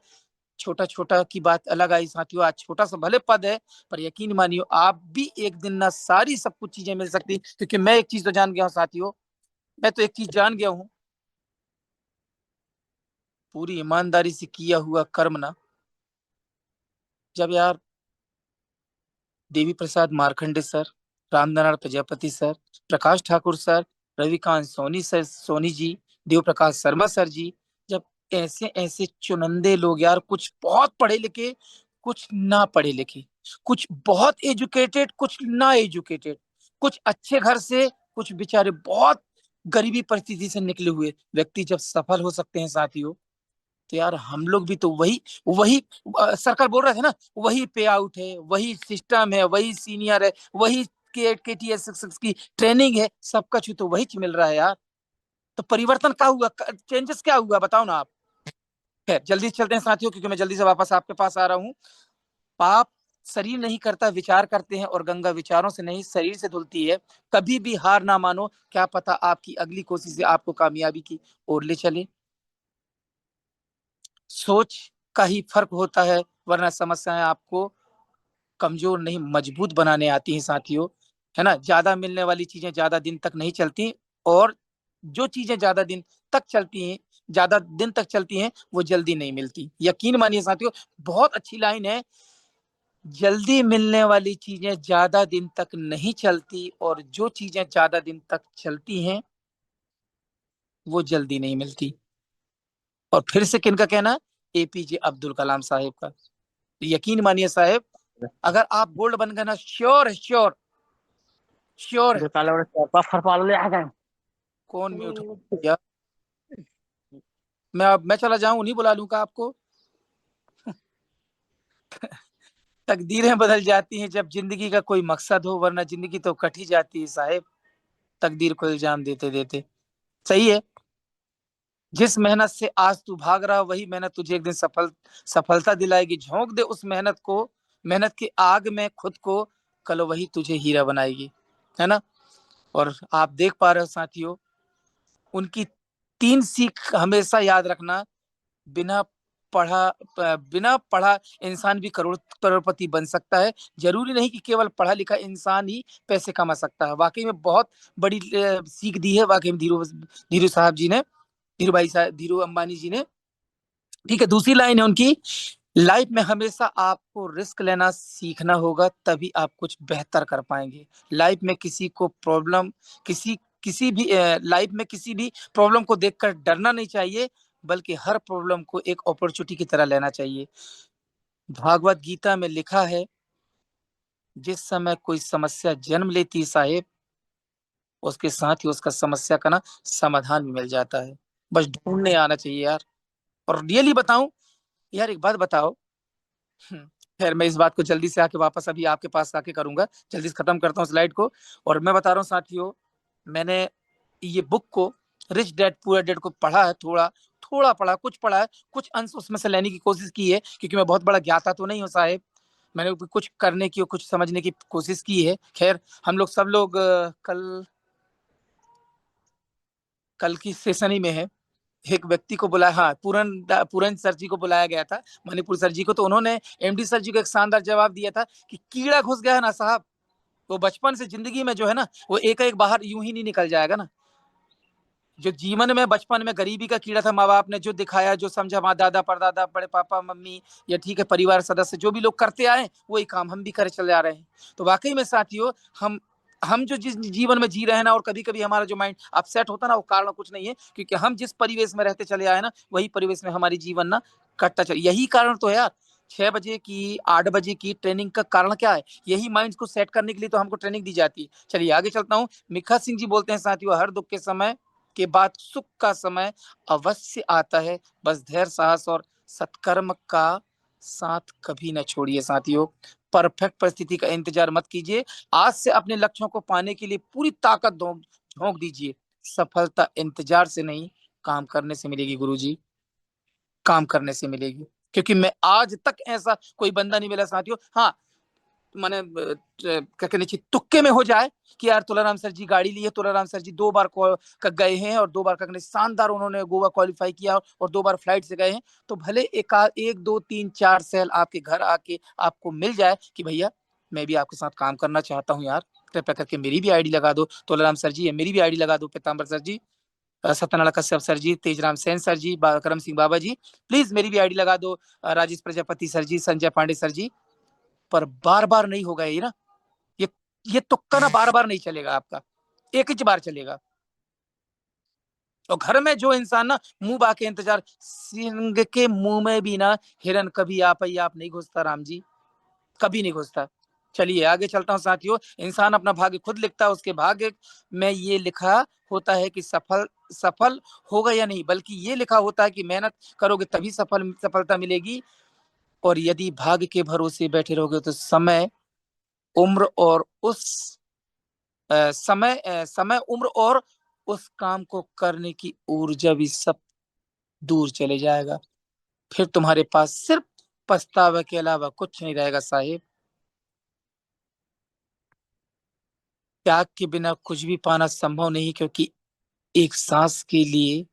B: छोटा छोटा की बात अलग आई साथियों, आज छोटा सा भले पद है, पर यकीन मानियो आप भी एक दिन ना सारी सब कुछ चीजें मिल सकती। क्योंकि मैं एक चीज तो जान गया हूँ साथियों, मैं तो एक चीज जान गया हूँ, पूरी ईमानदारी से किया हुआ कर्म ना, जब यार Devi Prasad Markande sir, Ramnarayan Prajapati sir, Prakash Thakur sir, Ravikant Soni sir, Soni ji, Dev Prakash Sharma sir जी, जब ऐसे ऐसे चुनिंदे लोग यार, कुछ बहुत पढ़े लिखे, कुछ ना पढ़े लिखे, कुछ बहुत एजुकेटेड, कुछ ना एजुकेटेड, कुछ अच्छे घर से, कुछ बेचारे बहुत गरीबी परिस्थिति से निकले हुए व्यक्ति जब सफल हो सकते हैं साथियों, तो यार हम लोग भी तो वही वही सरकार बोल रहे थे ना, वही पे आउट है, वही सिस्टम है, वही सीनियर है, वही के टी एस की ट्रेनिंग है, सब कुछ तो वही मिल रहा है यार। तो परिवर्तन क्या हुआ, चेंजेस क्या हुआ, बताओ ना आप। खैर जल्दी चलते हैं साथियों, क्योंकि मैं जल्दी से वापस आपके पास आ रहा हूँ। पाप शरीर नहीं करता, विचार करते हैं, और गंगा विचारों से नहीं शरीर से धुलती है। कभी भी हार ना मानो, क्या पता आपकी अगली कोशिश से आपको कामयाबी की ओर ले चले। सोच का ही फर्क होता है, वरना समस्याएं आपको कमजोर नहीं मजबूत बनाने आती हैं साथियों। है ना, ज्यादा मिलने वाली चीजें ज्यादा दिन तक नहीं चलती, और जो चीजें ज्यादा दिन तक चलती हैं वो जल्दी नहीं मिलती। यकीन मानिए साथियों, बहुत अच्छी लाइन है, जल्दी मिलने वाली चीजें ज्यादा दिन तक नहीं चलती, और जो चीजें ज्यादा दिन तक चलती हैं वो जल्दी नहीं मिलती। और फिर से किनका कहना, एपीजे अब्दुल कलाम साहेब का। यकीन मानिए साहेब, अगर आप गोल्ड बन गए ना, श्योर है, श्योर, श्योर है।
C: Kalau udah siapa farpal ya kan.
B: कौन म्यूट हो गया? मैं चला जाऊं, नहीं बुला लूंगा आपको? तकदीरें बदल जाती हैं जब जिंदगी का कोई मकसद हो, वरना जिंदगी तो कट ही जाती है साहेब, तकदीर को इल्जाम देते देते। सही है। जिस मेहनत से आज तू भाग रहा वही मेहनत तुझे एक दिन सफलता दिलाएगी। झोंक दे उस मेहनत को, मेहनत की आग में खुद को, कल वही तुझे हीरा बनाएगी, है ना। और आप देख पा रहे हो साथियों, उनकी 3 सीख हमेशा याद रखना। बिना बिना पढ़ा इंसान भी करोड़पति बन सकता है। जरूरी नहीं कि केवल पढ़ा लिखा इंसान ही पैसे कमा सकता है। वाकई में बहुत बड़ी सीख दी है वाकई में धीरू धीरू साहब जी ने, धीरू भाई साहब, धीरू अंबानी जी ने। ठीक है, दूसरी लाइन है उनकी, लाइफ में हमेशा आपको रिस्क लेना सीखना होगा, तभी आप कुछ बेहतर कर पाएंगे। लाइफ में किसी को प्रॉब्लम किसी किसी भी लाइफ में किसी भी प्रॉब्लम को देखकर डरना नहीं चाहिए, बल्कि हर प्रॉब्लम को एक अपॉर्चुनिटी की तरह लेना चाहिए। भागवत गीता में लिखा है, जिस समय कोई समस्या जन्म लेती है साहेब, उसके साथ ही उसका समस्या का ना समाधान भी मिल जाता है। बस ढूंढने आना चाहिए यार। और रियली बताऊं यार, एक बात बताओ। हम्म, खैर मैं इस बात को जल्दी से आके वापस अभी आपके पास आके करूंगा, जल्दी से खत्म करता हूँ स्लाइड को। और मैं बता रहा हूँ साथियों, मैंने ये बुक को, रिच डैड पुअर डैड को पढ़ा है, थोड़ा थोड़ा पढ़ा, कुछ पढ़ा है, कुछ अंश उसमें से लेने की कोशिश की है, क्योंकि मैं बहुत बड़ा ज्ञाता तो नहीं हूँ साहेब। मैंने कुछ करने की और कुछ समझने की कोशिश की है। खैर हम लोग सब लोग कल कल की सेशन ही में है। एक व्यक्ति को बुलाया, हाँ, पूरन पूरन सर जी को बुलाया गया था, मणिपुर सर जी को। तो उन्होंने एमडी सर जी को एक शानदार जवाब दिया था कि कीड़ा घुस गया है ना साहब, वो बचपन से जिंदगी में जो है ना, वो एक एक बाहर यूं ही नहीं निकल जाएगा ना। जो जीवन में बचपन में गरीबी का कीड़ा था, माँ बाप ने जो दिखाया, जो समझा, माँ दादा परदादा बड़े पापा मम्मी, या ठीक है परिवार सदस्य जो भी लोग करते आए, वही काम हम भी करे चले आ रहे हैं। तो वाकई में साथियों, हम जो जिस जीवन में जी रहे हैं ना, और कभी कभी हमारा जो माइंड अपसेट होता है ना, वो कारण कुछ नहीं है, क्योंकि हम जिस परिवेश में रहते चले आए ना, वही परिवेश में हमारी जीवन ना कटता चले। यही कारण तो है यार, 6 बजे की 8 बजे की ट्रेनिंग का कारण क्या है? यही माइंड को सेट करने के लिए तो हमको ट्रेनिंग दी जाती है। चलिए आगे चलता हूँ। मिखा सिंह जी बोलते हैं साथियों, हर दुख के समय के बाद सुख का समय अवश्य आता है, बस धैर्य साहस और सत्कर्म का साथ कभी न छोड़िए साथियों। परफेक्ट परिस्थिति का इंतजार मत कीजिए, आज से अपने लक्ष्यों को पाने के लिए पूरी ताकत झोंक दीजिए। सफलता इंतजार से नहीं, काम करने से मिलेगी गुरुजी, काम करने से मिलेगी। क्योंकि मैं आज तक ऐसा कोई बंदा नहीं मिला साथियों, हाँ, माने क्या कहने चाहिए, तुक्के में हो जाए कि यार तुलाराम सर जी गाड़ी ली है, तुलाराम सर जी 2 बार गए हैं, और 2 बार का शानदार उन्होंने गोवा क्वालिफाई किया, और 2 बार फ्लाइट से गए हैं। तो भले एक दो तीन चार सेल आपके घर आके आपको मिल जाए कि भैया मैं भी आपके साथ काम करना चाहता हूँ यार, कृपया करके मेरी भी आईडी लगा दो तुलाराम सर जी, मेरी भी आईडी लगा दो पीताम्बर सर जी, सत्यनारायण कश्यप सर जी, तेजराम सेन सर जी, करम सिंह बाबा जी, प्लीज मेरी भी आईडी लगा दो, राजेश प्रजापति सर जी, संजय पांडे सर जी। पर बार बार नहीं होगा ये ना, ये ये तुक्का ना बार बार नहीं चलेगा आपका, एक ही बार चलेगा। और घर में जो इंसान ना मुंह बाके इंतजार, सिंह के मुंह में भी ना हिरन कभी आप नहीं घुसता राम जी, कभी नहीं घुसता। चलिए आगे चलता हूँ साथियों। इंसान अपना भाग्य खुद लिखता है, उसके भाग्य में ये लिखा होता है कि सफल सफल होगा या नहीं, बल्कि ये लिखा होता है कि मेहनत करोगे तभी सफलता मिलेगी। और यदि भाग्य के भरोसे बैठे रहोगे तो समय उम्र और उस समय उम्र और उस काम को करने की ऊर्जा भी सब दूर चले जाएगा। फिर तुम्हारे पास सिर्फ पछतावे के अलावा कुछ नहीं रहेगा साहिब। त्याग के बिना कुछ भी पाना संभव नहीं, क्योंकि एक सांस के लिए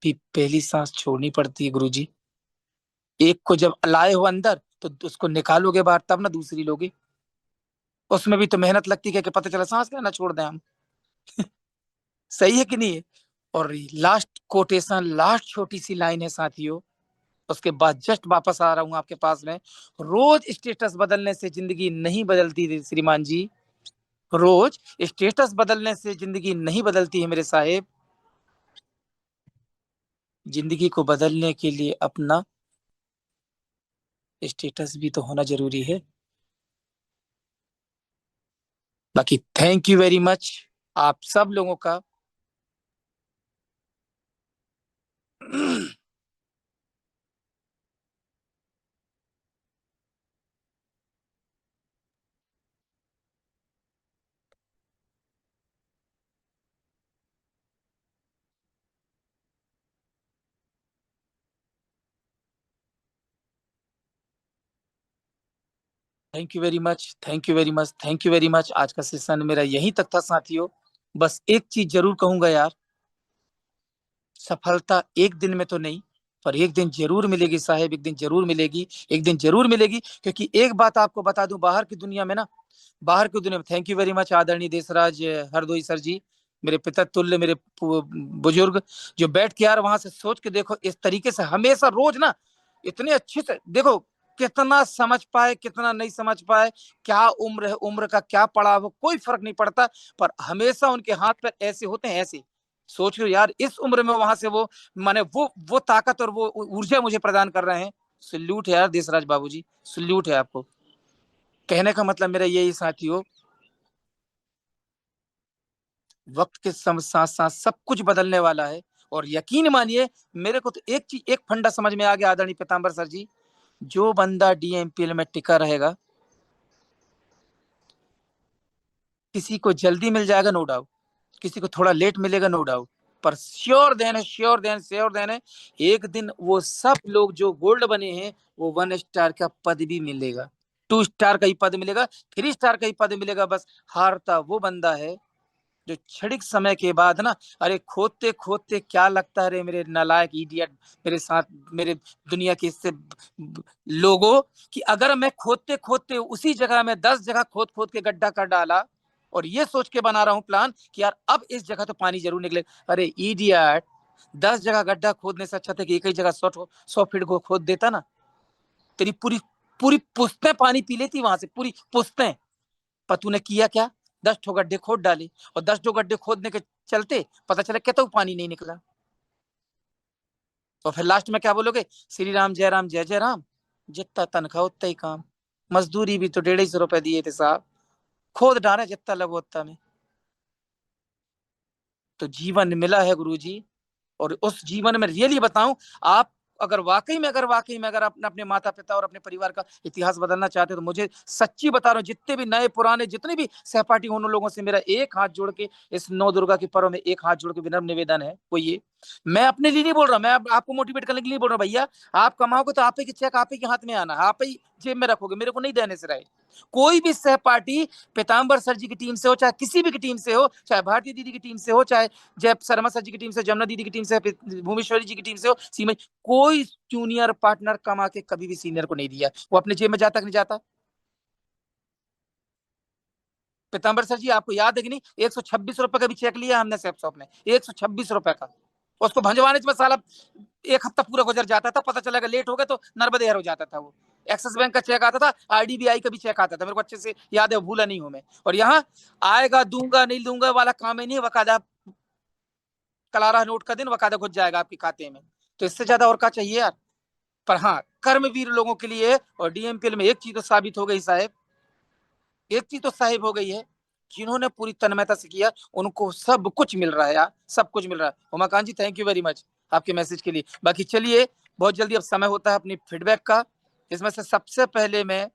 B: भी पहली सांस छोड़नी पड़ती है गुरुजी। एक को जब लाए हो अंदर तो उसको निकालोगे बाहर, तब ना दूसरी लोगे। उसमें भी तो मेहनत लगती है कि पता चला सांस लेना छोड़ दें हम। सही है कि नहीं है? और लास्ट कोटेशन, लास्ट छोटी सी लाइन है साथियों, उसके बाद जस्ट वापस आ रहा हूं आपके पास में। रोज स्टेटस बदलने से जिंदगी नहीं बदलती श्रीमान जी, रोज स्टेटस बदलने से जिंदगी नहीं बदलती है मेरे साहेब। जिंदगी को बदलने के लिए अपना स्टेटस भी तो होना जरूरी है। बाकी थैंक यू वेरी मच आप सब लोगों का। Thank you very much, thank you very much, thank you very much. आज का सेशन मेरा यहीं तक था साथियों। बस एक चीज जरूर कहूंगा यार, सफलता एक दिन में तो नहीं, पर एक दिन जरूर मिलेगी साहेब, एक दिन जरूर मिलेगी, एक दिन जरूर मिलेगी। क्योंकि एक बात आपको बता दूं, बाहर की दुनिया में ना, बाहर की दुनिया में, थैंक यू वेरी मच आदरणीय देशराज हरदोई सर जी, मेरे पिता तुल्य, मेरे बुजुर्ग, जो बैठ के यार वहां से सोच के देखो, इस तरीके से हमेशा रोज ना इतने अच्छे से देखो, कितना समझ पाए कितना नहीं समझ पाए, क्या उम्र है, उम्र का क्या पड़ाव हो, कोई फर्क नहीं पड़ता, पर हमेशा उनके हाथ पैर ऐसे होते हैं, ऐसे सोच लो यार, इस उम्र में वहां से वो माने वो ताकत और वो ऊर्जा मुझे प्रदान कर रहे हैं। सल्यूट है यार देशराज बाबूजी, सल्यूट है आपको। कहने का मतलब मेरा यही साथियों, वक्त के साथ साथ सब कुछ बदलने वाला है। और यकीन मानिए, मेरे को तो एक चीज, एक फंडा समझ में आ गया आदरणीय पीताम्बर सर जी, जो बंदा डीएमपीएल में टिका रहेगा, किसी को जल्दी मिल जाएगा नो डाउट, किसी को थोड़ा लेट मिलेगा नो डाउट, पर श्योर देन है, श्योर देन, श्योर देन है, एक दिन वो सब लोग जो गोल्ड बने हैं, वो 1 स्टार का पद भी मिलेगा, 2 स्टार का ही पद मिलेगा, 3 स्टार का ही पद मिलेगा। बस हारता वो बंदा है जो क्षणिक समय के बाद ना, अरे खोदते खोदते क्या लगता है रे मेरे नालायक इडियट, मेरे साथ, मेरे दुनिया के इससे लोगों, कि अगर मैं खोदते खोदते उसी जगह में 10 जगह खोद खोद के गड्ढा कर डाला, और ये सोच के बना रहा हूं प्लान कि यार अब इस जगह तो पानी जरूर निकले, अरे इडियट, 10 जगह गड्ढा खोदने से अच्छा था कि एक ही जगह 100 फीट को खोद देता ना, तेरी पूरी पूरी पुश्तें पानी पी लेती वहां से, पूरी पुश्तें। पर तूने किया क्या, 10 ठो गड्ढे खोद डाले, और 10 ठो गड्ढे खोदने के चलते पता चला क्या, तो पानी नहीं निकला। और फिर लास्ट में क्या बोलोगे, श्री राम जय राम जय जय राम, जितना तनख्वाह उतना ही काम, मजदूरी भी तो 150 रुपए दिए थे साहब, खोद डाले जितना लगो उतना में। तो जीवन मिला है गुरुजी, और उस जीवन में रियली बताऊं, आप अगर अपने अपने माता पिता और अपने परिवार का इतिहास बदलना चाहते हो, तो मुझे सच्ची बता रहा हूँ, जितने भी नए पुराने जितने भी सहपाठी उन लोगों से मेरा एक हाथ जोड़ के, इस नौ दुर्गा के पर्व में एक हाथ जोड़ के विनम्र निवेदन है, वो ये, मैं अपने लिए नहीं बोल रहा, मैं आपको मोटिवेट करने के लिए बोल रहा हूँ, भैया आप कमाओगे तो आप ही की चेक आप ही के हाथ में आना, आप ही जेब में रखोगे, मेरे को नहीं देने से रहे। कोई भी सहपाठी पीताम्बर सर जी की टीम से हो, चाहे किसी भी की टीम से हो, चाहे भारतीय दीदी की टीम से हो, चाहे जय शर्मा सर जी की टीम से, जमुना दीदी की टीम से, भूमेश्वरी जी की टीम से हो, सीमा, कोई जूनियर पार्टनर कमा के कभी भी सीनियर को नहीं दिया, वो अपने जेब में जाता कि नहीं जाता। पीताम्बर सर जी आपको याद है कि नहीं, 126 रुपए का भी चेक लिया हमने सेफ शॉप में, 126 रुपए का, उसको भंजवाने में साला 1 हफ्ता पूरा गुजर जाता था, पता चला लेट हो गया तो नर्मदे हर हो जाता था वो। एक्सिस बैंक का चेक आता था, आईडीबीआई का भी चेक आता था, मेरे को अच्छे से याद है, भूला नहीं हूं मैं। और यहाँ आएगा दूंगा नहीं दूंगा वाला काम ही नहीं, वकायदा कलारा नोट का दिन वकायदा घुस जाएगा आपके खाते में, तो इससे ज्यादा और क्या चाहिए यार। पर हाँ, कर्मवीर लोगों के लिए और डीएमपीएल में एक चीज तो साबित हो गई साहेब, एक चीज तो साहिब हो गई है, जिन्होंने पूरी तन्मयता से किया उनको सब कुछ मिल रहा है यार, सब कुछ मिल रहा है। उमाकांत जी थैंक यू वेरी मच आपके मैसेज के लिए। बाकी चलिए, बहुत जल्दी अब समय होता है अपनी फीडबैक का। इसमें से सबसे पहले मैं,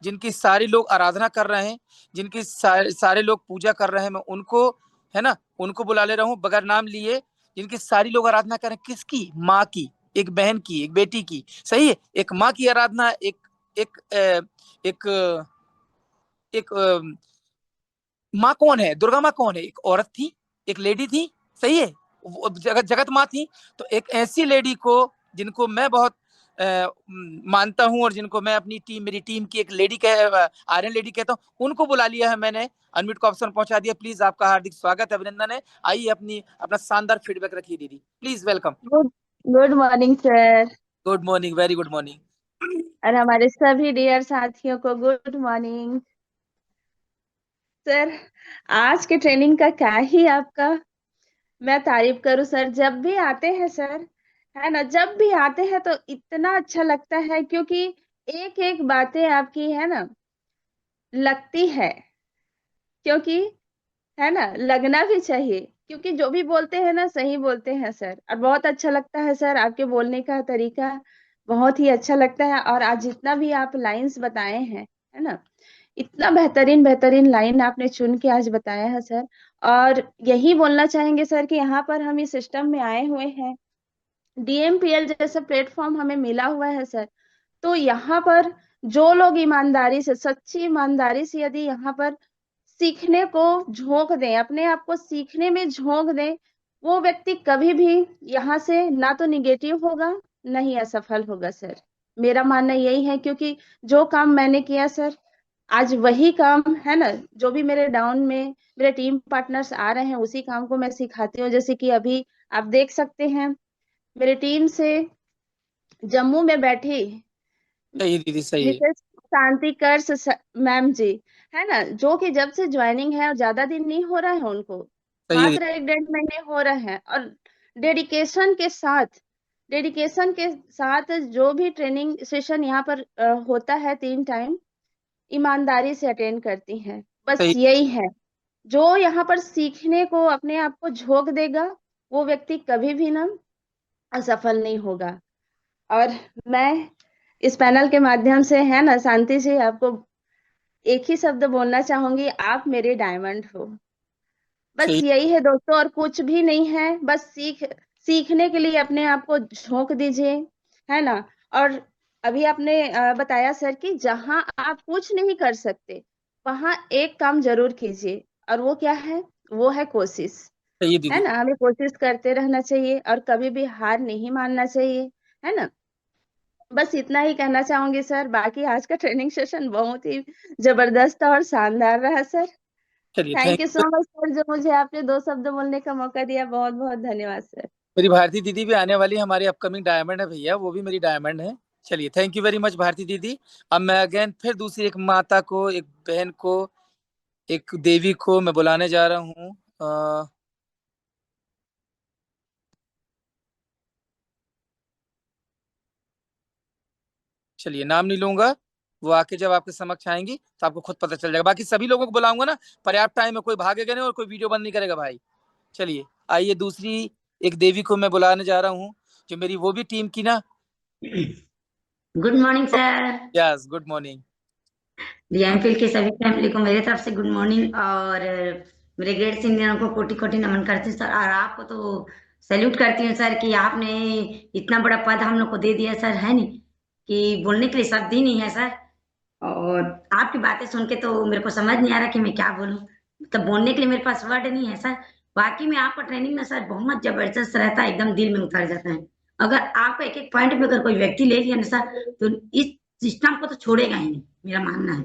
B: जिनकी सारी लोग आराधना कर रहे हैं, जिनकी सारे लोग पूजा कर रहे हैं, मैं उनको, है ना, उनको बुला ले रहा हूँ बगैर नाम लिए। जिनकी सारी लोग आराधना कर रहे हैं, किसकी, माँ की, एक बहन की, एक बेटी की, सही है, एक माँ की आराधना, एक एक एक एक माँ कौन है, दुर्गा माँ कौन है, एक औरत थी, एक लेडी थी, सही है, वो जगत जगत माँ थी। तो एक ऐसी लेडी को, जिनको मैं बहुत मानता हूं, और जिनको मैं अपनी टीम, मेरी टीम की एक लेडी कह, आर्यन लेडी कहता हूँ, उनको बुला लिया है मैंने, अनम्यूट का ऑप्शन पहुंचा दिया। प्लीज आपका हार्दिक स्वागत है, अभिनंदन है, आइए अपना शानदार फीडबैक रखिए दीदी, please welcome.
D: Good good morning sir.
B: Good morning, very good morning.
D: और हमारे सभी डियर साथियों को गुड मॉर्निंग सर। आज के ट्रेनिंग का क्या ही आपका मैं तारीफ करूं सर, जब भी आते हैं सर, है ना, जब भी आते हैं तो इतना अच्छा लगता है, क्योंकि एक एक बातें आपकी, है ना, लगती है, क्योंकि, है ना, लगना भी चाहिए, क्योंकि जो भी बोलते हैं ना सही बोलते हैं सर। और बहुत अच्छा लगता है सर, आपके बोलने का तरीका बहुत ही अच्छा लगता है। और आज जितना भी आप लाइंस बताए हैं, है ना, इतना बेहतरीन बेहतरीन लाइन आपने चुन के आज बताया है सर। और यही बोलना चाहेंगे सर कि यहाँ पर हम इस सिस्टम में आए हुए हैं, डीएमपीएल जैसा प्लेटफॉर्म हमें मिला हुआ है सर, तो यहाँ पर जो लोग ईमानदारी से, सच्ची ईमानदारी से यदि यहाँ पर सीखने को झोंक दें, अपने आप को सीखने में झोंक दें, वो व्यक्ति कभी भी यहाँ से ना तो निगेटिव होगा, ना ही असफल होगा सर। मेरा मानना यही है, क्योंकि जो काम मैंने किया सर, आज वही काम है ना, जो भी मेरे डाउन में मेरे टीम पार्टनर्स आ रहे हैं, उसी काम को मैं सिखाती हूँ। जैसे कि अभी आप देख सकते हैं, मेरे टीम से जम्मू में बैठी
B: सही दीदी, सही है।
D: मिसेस शांति कर मैम जी, है ना, जो कि जब से ज्वाइनिंग है और ज्यादा दिन नहीं हो रहा है उनको,
B: सही है
D: मात्र
B: दीदी।
D: 1 डेढ़ महीने हो रहे हैं, और डेडिकेशन के साथ डेडिकेशन के साथ जो भी ट्रेनिंग सेशन यहाँ पर होता है 3 टाइम, ईमानदारी से अटेंड करती हैं। बस
B: सही।
D: यही है, जो यहाँ पर सीखने को अपने आप को झोंक देगा, वो व्यक्ति कभी भी ना असफल नहीं होगा। और मैं इस पैनल के माध्यम से, है ना, शांति से आपको एक ही शब्द बोलना चाहूंगी, आप मेरे डायमंड हो। बस
B: सही।
D: यही है दोस्तों, और कुछ भी नहीं है। बस सीखने के लिए अपने आप को झोंक दीजिए, है ना। और अभी आपने बताया सर कि जहां आप कुछ नहीं कर सकते, वहां एक काम जरूर कीजिए, और वो क्या है? वो है कोशिश।
B: सही
D: है
B: दीदी।
D: ना, हमें कोशिश करते रहना चाहिए और कभी भी हार नहीं मानना चाहिए, है ना। बस इतना ही कहना चाहूंगी सर। बाकी आज का ट्रेनिंग सेशन बहुत ही जबरदस्त और शानदार रहा सर।
B: चलिए,
D: thank
B: thank
D: you
B: you.
D: So much sir, जो मुझे आपने 2 शब्द बोलने का मौका दिया। बहुत बहुत धन्यवाद सर।
B: मेरी भारती दीदी भी आने वाली हमारी अपकमिंग डायमंड है भैया, वो भी मेरी डायमंड है। चलिए, thank you very much Bharti दीदी। अब मैं अगेन फिर दूसरी एक माता को, एक बहन को, एक देवी को मैं बुलाने जा रहा हूँ। चलिए, नाम नहीं लूंगा, वो आके जब आपके समक्ष आएंगी तो आपको खुद पता चल जाएगा। बाकी सभी लोगों को बुलाऊंगा ना, पर्याप्त टाइम में, कोई भागेगा नहीं और कोई वीडियो बंद नहीं करेगा भाई। चलिए, आइए दूसरी एक देवी को मैं बुलाने जा रहा हूँ, जो मेरी वो भी टीम की ना।
E: Good morning sir.
B: Yes, good morning.
E: डीएमफिल के सभी फैमिली को मेरे तरफ से गुड मॉर्निंग, और मेरे ग्रेट सीनियरों को कोटि कोटि नमन करती हूँ सर। और आपको तो सैल्यूट करती हूँ सर कि आपने इतना बड़ा पद हम लोग को दे दिया सर, है नहीं कि बोलने के लिए शब्द ही नहीं है सर। और आपकी बातें सुन के तो मेरे को समझ नहीं आ रहा कि मैं क्या बोलूं, मतलब बोलने के लिए मेरे पास वर्ड नहीं है सर। बाकी में आपका ट्रेनिंग ना सर बहुत जबरदस्त रहता है, एकदम दिल में उतर जाता है। अगर आपका एक एक पॉइंट पे अगर कोई व्यक्ति ले लिया ना सर, तो इस सिस्टम को तो छोड़ेगा ही नहीं, मेरा मानना है।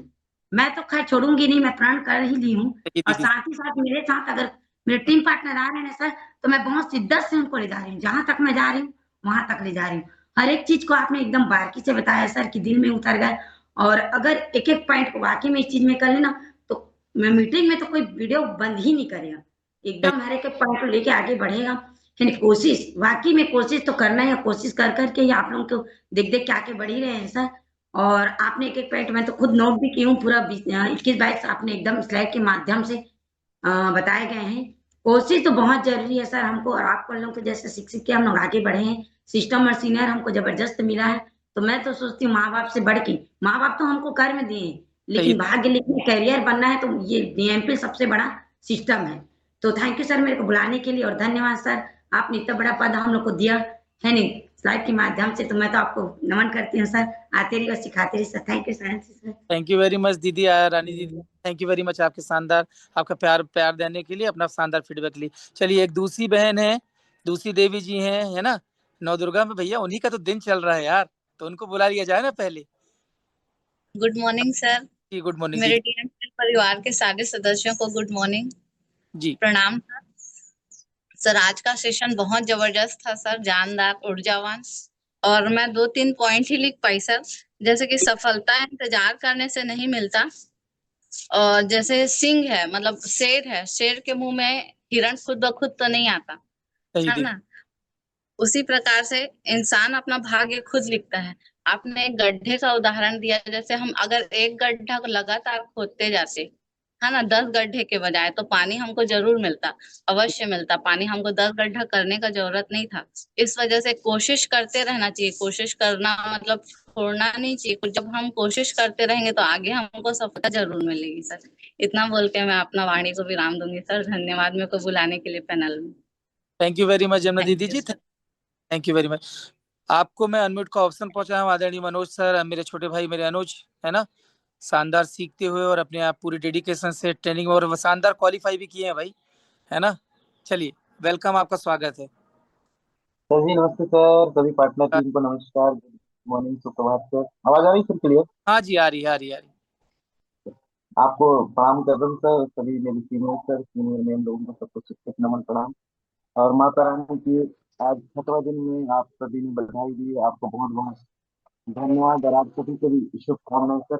E: मैं तो खैर छोड़ूंगी नहीं, मैं प्रण कर ही ली हूँ।
B: सही
E: और
B: दीदी।
E: साथ ही साथ मेरे साथ अगर मेरे टीम पार्टनर आ रहे हैं ना सर, तो मैं बहुत शिद्दत से उनको ले जा रही हूँ, जहां तक मैं जा रही हूँ वहां तक ले जा रही हूँ। हर एक चीज को आपने एकदम बारीकी से बताया सर कि दिल में उतर गए। और अगर एक एक पॉइंट को वाकई में इस चीज में कर लेना, तो मैं मीटिंग में तो कोई वीडियो बंद ही नहीं करेगा, एकदम हर एक पॉइंट को लेके आगे बढ़ेगा। यानी कोशिश, वाकई में कोशिश तो करना है, कोशिश कर करके ही आप लोगों को देख देख के आगे बढ़ ही रहे हैं सर। और आपने एक एक पॉइंट मैं तो खुद नोट भी की हूँ, पूरा 21-22 आपने एकदम स्लाइड के माध्यम से बताए गए हैं। कोशिश तो बहुत जरूरी है सर हमको, और आप लोगों को जैसे शिक्षित के हम लोग आगे बढ़े हैं, सिस्टम और सीनियर हमको जबरदस्त मिला है। तो मैं तो सोचती हूँ माँ बाप से बढ़ के, माँ बाप तो हमको कर्म दिए हैं,
B: सही।
E: लेकिन भाग्य लिखने कैरियर बनना है तो ये डीएमपी सबसे बड़ा सिस्टम है। तो थैंक यू सर मेरे को बुलाने के लिए, और धन्यवाद सर, आपने इतना बड़ा पद हम लोग को दिया है नहीं स्लाइड के माध्यम से। तो मैं तो आपको नमन करती हूँ सर, आते रहिए और सिखाते रहिए sir. Thank you sir.
B: Thank you very much दीदी, रानी दीदी। थैंक यू वेरी मच आपके शानदार, आपका प्यार प्यार देने के लिए, अपना शानदार फीडबैक के लिए। चलिए, एक दूसरी बहन है, दूसरी देवी जी हैं, है ना, नौ दुर्गा में भैया, उन्हीं का तो दिन चल रहा है यार, तो उनको बुला लिया जाए ना पहले।
F: Good morning sir.
B: जी, गुड मॉर्निंग
F: मेरे
B: दीदी।
F: डीएमपी परिवार के सारे सदस्यों को गुड मॉर्निंग,
B: जी।
F: प्रणाम सर। आज का सेशन बहुत जबरदस्त था सर, जानदार, ऊर्जावान। और मैं 2-3 पॉइंट ही लिख पाई सर। जैसे कि सफलता इंतजार करने से नहीं मिलता, और जैसे सिंह है, मतलब शेर है, शेर के मुंह में हिरण खुद ब खुद तो नहीं आता,
B: सही
F: है
B: दीदी।
F: ना। उसी प्रकार से इंसान अपना भाग्य खुद लिखता है। आपने एक गड्ढे का उदाहरण दिया, जैसे हम अगर एक गड्ढा को लगातार खोदते जाते, है ना, 10 गड्ढे के बजाय, तो पानी हमको जरूर मिलता, अवश्य मिलता पानी। हमको 10 गड्ढा करने का जरूरत नहीं था। इस वजह से कोशिश करते रहना चाहिए। कोशिश करना मतलब छोड़ना नहीं चाहिए। जब हम कोशिश करते रहेंगे तो आगे हमको सफलता जरूर मिलेगी सर। इतना बोल के मैं अपना वाणी को विराम दूंगी सर। धन्यवाद मेरे को बुलाने के लिए पैनल में।
B: Thank you very much Jamuna
F: thank
B: दीदी
F: यू
B: जी।
F: Sir.
B: Thank you very much. आपको मैं अनम्यूट का ऑप्शन पहुंचाया हूं आदरणीय मनोज सर, मेरे छोटे भाई मेरे अनुज, है ना, शानदार सीखते हुए और अपने आप पूरी डेडिकेशन से ट्रेनिंग और वो शानदार क्वालिफाई भी किए हैं भाई, है ना। चलिए, वेलकम, आपका स्वागत है।
G: सर जी नमस्ते सर, सभी पार्टनर टीम को नमस्कार, गुड मॉर्निंग, सुप्रभात सर। आवाज आ रही सर क्लियर?
B: हाँ जी, आ रही है, आ रही है, आ रही है।
G: आपको प्रणाम कर रहा हूँ सर, सभी मेरे सीनियर सर, सीनियर मैम लोगों को सबको शिक्षक नमन प्रणाम। और माता रानी की आज 6वां दिन में आप सभी ने बधाई दी, आपको बहुत बहुत धन्यवाद और आप सभी को भी शुभकामनाएं सर।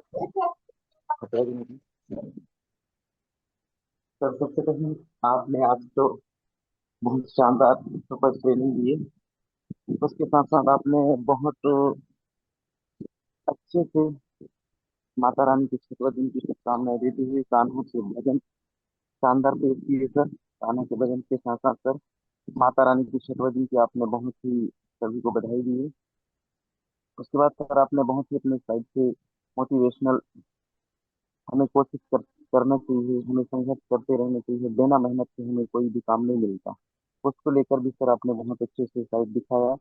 G: 6वां दिन की सर, सबसे पहले आपने आज तो बहुत शानदार सुपर ट्रेनिंग दी है, उसके साथ साथ आपने बहुत अच्छे से माता रानी के 6वें दिन की शुभकामनाएं देते हुए कान्हा से भजन शानदार पेश किए सर। कान्हा के भजन के साथ साथ सर माता रानी की 6वें दिन की आपने बहुत ही सभी को बधाई दी है। उसके बाद सर आपने बहुत ही अपने साइड से मोटिवेशनल हमें कोशिश करना चाहिए, हमें संघर्ष करते रहना चाहिए, बिना मेहनत के हमें कोई भी काम नहीं मिलता, उसको लेकर भी सर आपने बहुत अच्छे से साइड दिखाया।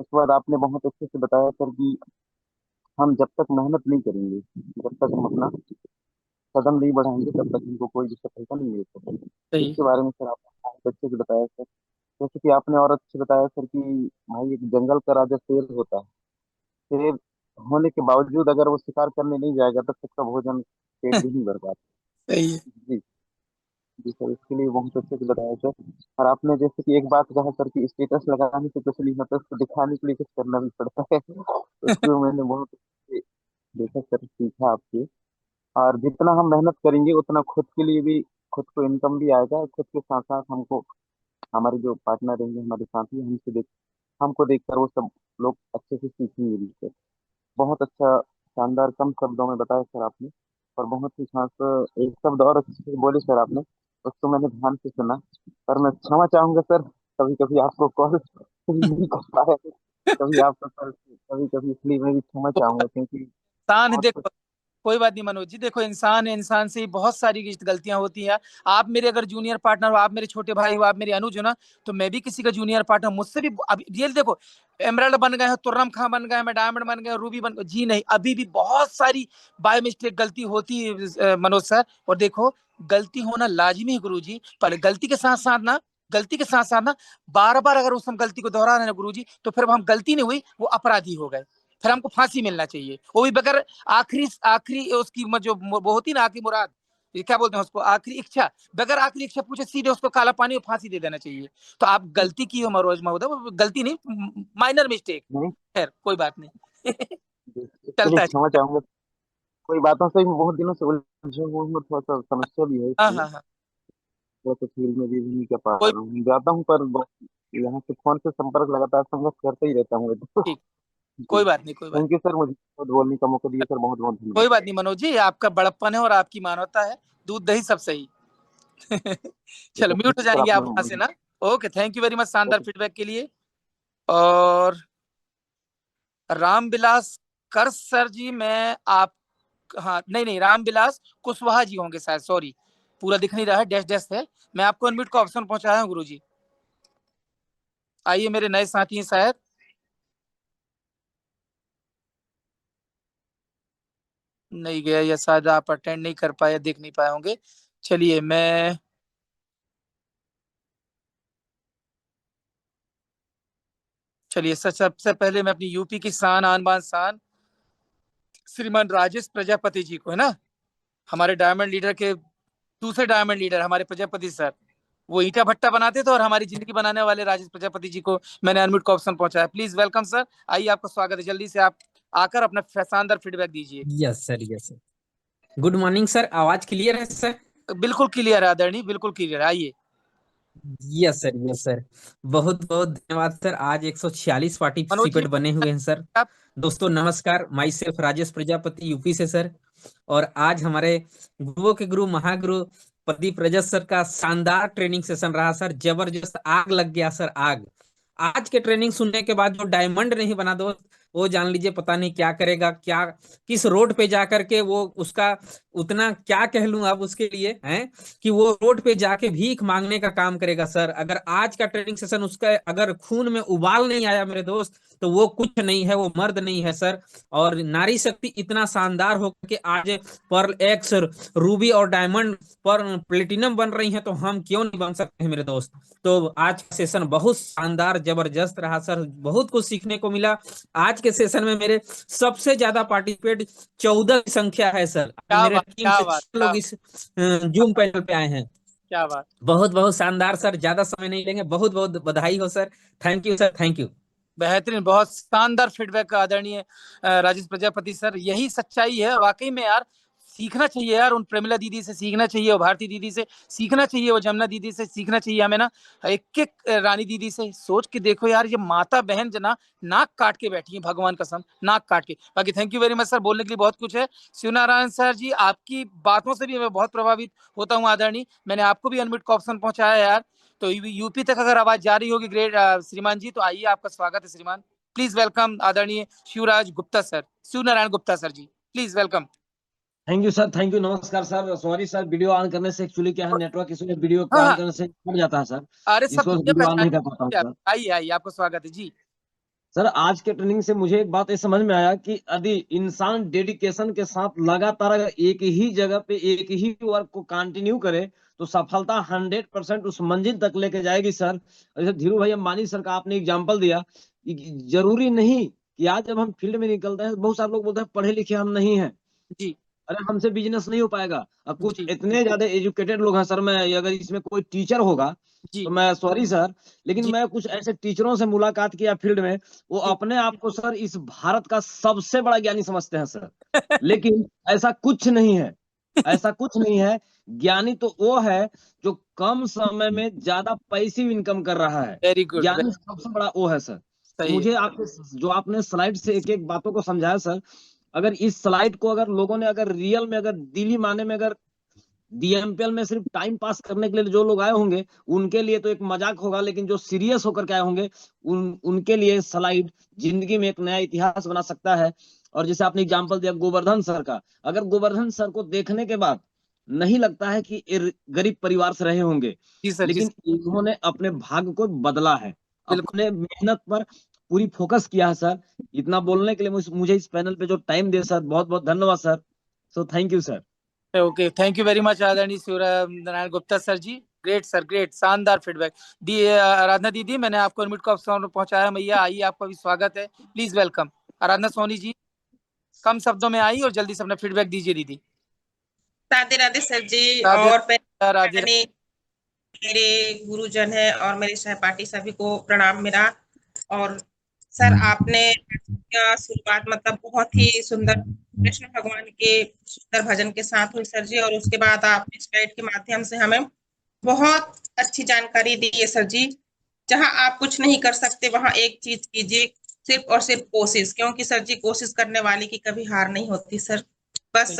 G: उसके बाद आपने बहुत अच्छे से बताया सर कि हम जब तक मेहनत नहीं करेंगे, जब तक हम अपना कदम नहीं बढ़ाएंगे, तब तक हमको कोई भी सफलता नहीं मिल सकती।
B: सही है।
G: इसके बारे में सर आपने बहुत अच्छे से बताया सर। जैसे कि आपने और अच्छे से बताया सर कि भाई एक जंगल का राजा शेर होता है, शेर होने के बावजूद अगर वो शिकार करने नहीं जाएगा तब तक का भोजन पेट भी नहीं भर पाता।
B: सही है।
G: जी जी सर, इसके लिए बहुत अच्छे से बताया सर। और आपने जैसे कि एक बात कहा सर कि स्टेटस लगाने से कुछ नहीं होता, उसको दिखाने के लिए कुछ करना भी पड़ता है। उसको मैंने बहुत अच्छे से देखा सर, सीखा आपसे। और जितना हम मेहनत करेंगे उतना खुद के लिए भी, खुद को इनकम भी आएगा, खुद के साथ साथ हमको हमारे जो पार्टनर रहेंगे, हमारे साथी, हमको देखकर वो सब लोग अच्छे से सीखेंगे भी सर। बहुत अच्छा शानदार कम शब्दों में बताया सर आपने, और बहुत ही खास एक शब्द और अच्छे से बोले सर आपने, उसको मैंने ध्यान से सुना। पर मैं क्षमा चाहूंगा सर, कभी कभी आपको कॉल नहीं कर पाया, कभी आपको कॉल कभी कभी, इसलिए मैं भी क्षमा चाहूंगा क्योंकि
B: इंसान है,
G: बहुत कुछ।
B: देखो, कोई बात नहीं मनोज जी, देखो इंसान है, इंसान से ही बहुत सारी गलतियां होती हैं। आप मेरे अगर जूनियर पार्टनर हो, आप मेरे छोटे भाई हो, आप मेरे अनुज हो ना, तो मैं भी किसी का जूनियर पार्टनर, मुझसे भी अभी रियल देखो, एमराल्ड बन गए हैं, तुर्रम खां बन गए, मैं डायमंड बन गया, रूबी बन जी नहीं, अभी भी बहुत सारी बाय मिस्टेक गलती होती है मनोज सर। और देखो, गलती होना लाजिमी है गुरु जी, पर गलती के साथ साथ ना बार बार अगर उस हम गलती को दोहरा रहे हैं गुरु जी, तो फिर हम गलती नहीं हुई, वो अपराधी हो गए, फिर हमको फांसी मिलना चाहिए, वो भी बगैर आखिरी आखिरी उसकी जो वो होती ना आखिरी मुराद, ये क्या बोलते हैं उसको, आखिरी इच्छा, बगैर आखिरी इच्छा पूछे सीधे उसको काला पानी और फांसी दे देना चाहिए। तो आप गलती की हो मनोज महोदय, गलती नहीं, माइनर मिस्टेक,
G: नहीं,
B: खैर कोई बात नहीं।
G: इसके लिए
B: चलता है।
G: क्षमा चाहूंगा। कोई बातों से मैं बहुत दिनों से उलझे हुआ हूँ, थोड़ा सा समस्या भी है,
B: हाँ
G: इसलिए
B: हाँ हाँ,
G: थोड़ा सा फील्ड में भी नहीं कर पा
B: कोई
G: रहा हूँ, जाता हूँ पर यहाँ से फोन से संपर्क लगातार संघर्ष करते ही रहता हूँ। तो
B: ठीक,
G: जी,
B: कोई बात नहीं, कोई बात
G: थैंक यू सर, मुझे बहुत बोलने का मौका दिया सर, बहुत बहुत धन्यवाद।
B: कोई बात नहीं मनोज जी, आपका बड़प्पन है और आपकी मानवता है, दूध दही सब सही। चलो,
G: ओके,
B: म्यूट
G: थैंक
B: हो
G: यू सर,
B: जाएंगे आप
G: आपने
B: वहां से
G: मुझे।
B: ना। Okay, thank you very much शानदार
G: ओके।
B: फीडबैक के लिए। और रामविलास कर सर जी, मैं आप, हाँ नहीं नहीं, रामविलास कुशवाहा जी होंगे शायद, सॉरी, पूरा दिख नहीं रहा है, डैश डैश है। मैं आपको अनम्यूट का ऑप्शन पहुंचाया हूँ गुरु जी, आइए, मेरे नए साथी हैं शायद, नहीं गया या शायद आप अटेंड नहीं कर पाए, देख नहीं पाए होंगे। चलिए, मैं चलिए सबसे पहले मैं अपनी यूपी की शान आन बान शान श्रीमान राजेश प्रजापति जी को, है ना, हमारे डायमंड लीडर के दूसरे डायमंड लीडर हमारे प्रजापति सर, वो ईंटा भट्टा बनाते थे, और हमारी जिंदगी बनाने वाले राजेश प्रजापति जी को मैंने अनम्यूट का ऑप्शन पहुंचाया। प्लीज वेलकम सर, आइए, आपका स्वागत है, जल्दी से आप आकर अपना शानदार फीडबैक दीजिए।
H: Yes sir, yes sir. Good morning sir, आवाज क्लियर है सर?
B: बिल्कुल क्लियर है आदरणीय, बिल्कुल क्लियर है, आइए।
H: Yes sir, yes sir. बहुत बहुत धन्यवाद सर, आज 146
B: मनोज जी,
H: पार्टिसिपेंट बने हुए हैं सर।
B: आप
H: दोस्तों नमस्कार, my self Rajesh Prajapati UP से सर। और आज हमारे गुरुओं के गुरु महागुरु प्रदीप रजत सर का शानदार ट्रेनिंग सेशन रहा सर, जबरदस्त, आग लग गया सर, आग। आज के ट्रेनिंग सुनने के बाद जो डायमंड नहीं बना दोस्त, वो जान लीजिए पता नहीं क्या करेगा, क्या किस रोड पे जा करके वो उसका उतना क्या कह लूं अब उसके लिए हैं कि वो रोड पे जाके भीख मांगने का काम करेगा सर। अगर आज का ट्रेनिंग सेशन उसका अगर खून में उबाल नहीं आया मेरे दोस्त, तो वो कुछ नहीं है, वो मर्द नहीं है सर। और नारी शक्ति इतना शानदार हो कि आज पर्ल एक्स, रूबी और डायमंड पर प्लेटिनम बन रही हैं, तो हम क्यों नहीं बन सकते हैं मेरे दोस्त। तो आज का सेशन बहुत शानदार जबरदस्त रहा सर, बहुत कुछ सीखने को मिला। आज के सेशन में मेरे सबसे ज्यादा पार्टिसिपेट 14 की संख्या है सर।
B: क्या
H: मेरे
B: बात,
H: टीम
B: क्या
H: से
B: बात,
H: 6 लोग इस जूम पैनल पे आए हैं।
B: क्या बात।
H: बहुत बहुत शानदार सर, ज्यादा समय नहीं लेंगे। बहुत बहुत बधाई हो sir, thank you sir, thank you.
B: बेहतरीन, बहुत शानदार फीडबैक आदरणीय राजेश प्रजापति सर। यही सच्चाई है वाकई में यार। सीखना चाहिए यार, उन प्रेमिला दीदी से सीखना चाहिए, वो भारती दीदी से सीखना चाहिए, वो जमुना दीदी से सीखना चाहिए हमें ना। एक एक रानी दीदी से सोच के देखो यार, ये माता बहन जना नाक काट के बैठी है, भगवान कसम नाक काट के। बाकी thank you very much sir, बोलने के लिए बहुत कुछ है। शिवनारायण सर जी, आपकी बातों से भी मैं बहुत प्रभावित होता हूँ आदरणीय। मैंने आपको भी अनम्यूट का ऑप्शन पहुंचाया यार, तो यूपी तक अगर आवाज जा रही होगी ग्रेट श्रीमान जी, तो आइए, आपका स्वागत है श्रीमान। प्लीज वेलकम आदरणीय Shivraj Gupta sir, Shivnarayan Gupta sir ji, please welcome.
I: Thank you sir, thank you, नमस्कार sir. Sorry sir, video on करने से एक्चुअली क्या है, नेटवर्क इशू है, वीडियो को
B: हाँ
I: ऑन
B: हाँ,
I: करने से कट जाता है सर,
B: अरे सब
I: इसको
B: दुनिया
I: वीडियो ऑन
B: पहचान,
I: नहीं कर पाता हूँ सर।
B: आइए आइए, आपका स्वागत है जी।
I: सर आज के ट्रेनिंग से मुझे एक बात ये समझ में आया कि यदि इंसान डेडिकेशन के साथ लगातार अगर एक ही जगह पे एक ही वर्क को कंटिन्यू करे तो सफलता 100% उस मंजिल तक लेके जाएगी सर। जैसे धीरू भाई अंबानी सर का आपने एग्जांपल दिया, जरूरी नहीं कि आज जब हम फील्ड में निकलते हैं, बहुत सारे लोग बोलते हैं पढ़े लिखे हम नहीं है,
B: जी
I: अरे हमसे बिजनेस नहीं हो पाएगा। अब कुछ
B: जी
I: इतने ज्यादा एजुकेटेड लोग हैं सर, मैं अगर इसमें कोई टीचर होगा
B: जी
I: तो मैं सॉरी सर, लेकिन
B: जी
I: मैं कुछ ऐसे टीचरों से मुलाकात किया फील्ड में, वो
B: जी।
I: अपने आप को सर इस भारत का सबसे बड़ा ज्ञानी समझते हैं सर, लेकिन ऐसा कुछ नहीं है, ऐसा कुछ नहीं है। ज्ञानी तो वो है जो कम समय में ज्यादा पैसिव इनकम कर रहा है,
B: वेरी गुड,
I: ज्ञानी सबसे बड़ा वो है सर। तो
B: सही है।
I: मुझे आपके जो आपने स्लाइड से एक एक बातों को समझाया सर, अगर इस स्लाइड को अगर लोगों ने अगर रियल में अगर दिली माने में अगर डीएमपीएल में सिर्फ टाइम पास करने के लिए जो लोग आए होंगे उनके लिए तो एक मजाक होगा, लेकिन जो सीरियस होकर के आए होंगे उनके लिए स्लाइड जिंदगी में एक नया इतिहास बना सकता है। और जैसे आपने एग्जांपल दिया गोवर्धन सर का, अगर गोवर्धन सर को देखने के बाद नहीं लगता है कि ये गरीब परिवार से रहे होंगे,
B: जी सर, जी
I: लेकिन
B: सर,
I: इन्होंने अपने भाग्य को बदला है,
B: बिल्कुल।
I: अपने मेहनत पर पूरी फोकस किया है सर। इतना बोलने के लिए मुझे इस पैनल पे जो टाइम दे सर, बहुत बहुत धन्यवाद sir. So thank you sir.
B: Okay, thank you very much आदरणीय शिवनारायण गुप्ता सर जी। ग्रेट सर, ग्रेट, शानदार फीडबैक दी। आराधना दीदी, मैंने आपको अनम्यूट का ऑप्शन पहुंचाया, मैया आइए, आपका भी स्वागत है, प्लीज वेलकम। आराधना सोनी जी, कम शब्दों में आई और जल्दी से अपना फीडबैक दीजिए दीदी।
J: राधे राधे सर जी।
B: राधे
J: और
B: राधे राधे।
J: मेरे गुरुजन है और मेरे सहपाठी सभी को प्रणाम मेरा। और सर आपने का शुरुआत मतलब बहुत ही सुंदर कृष्ण भगवान के सुंदर भजन के साथ हुई सर जी, और उसके बाद आपने स्लाइड के माध्यम से हमें बहुत अच्छी जानकारी दी है सर जी। जहां आप कुछ नहीं कर सकते वहां एक चीज कीजिए, सिर्फ और सिर्फ कोशिश, क्योंकि सर जी कोशिश करने वाले की कभी हार नहीं होती सर। बस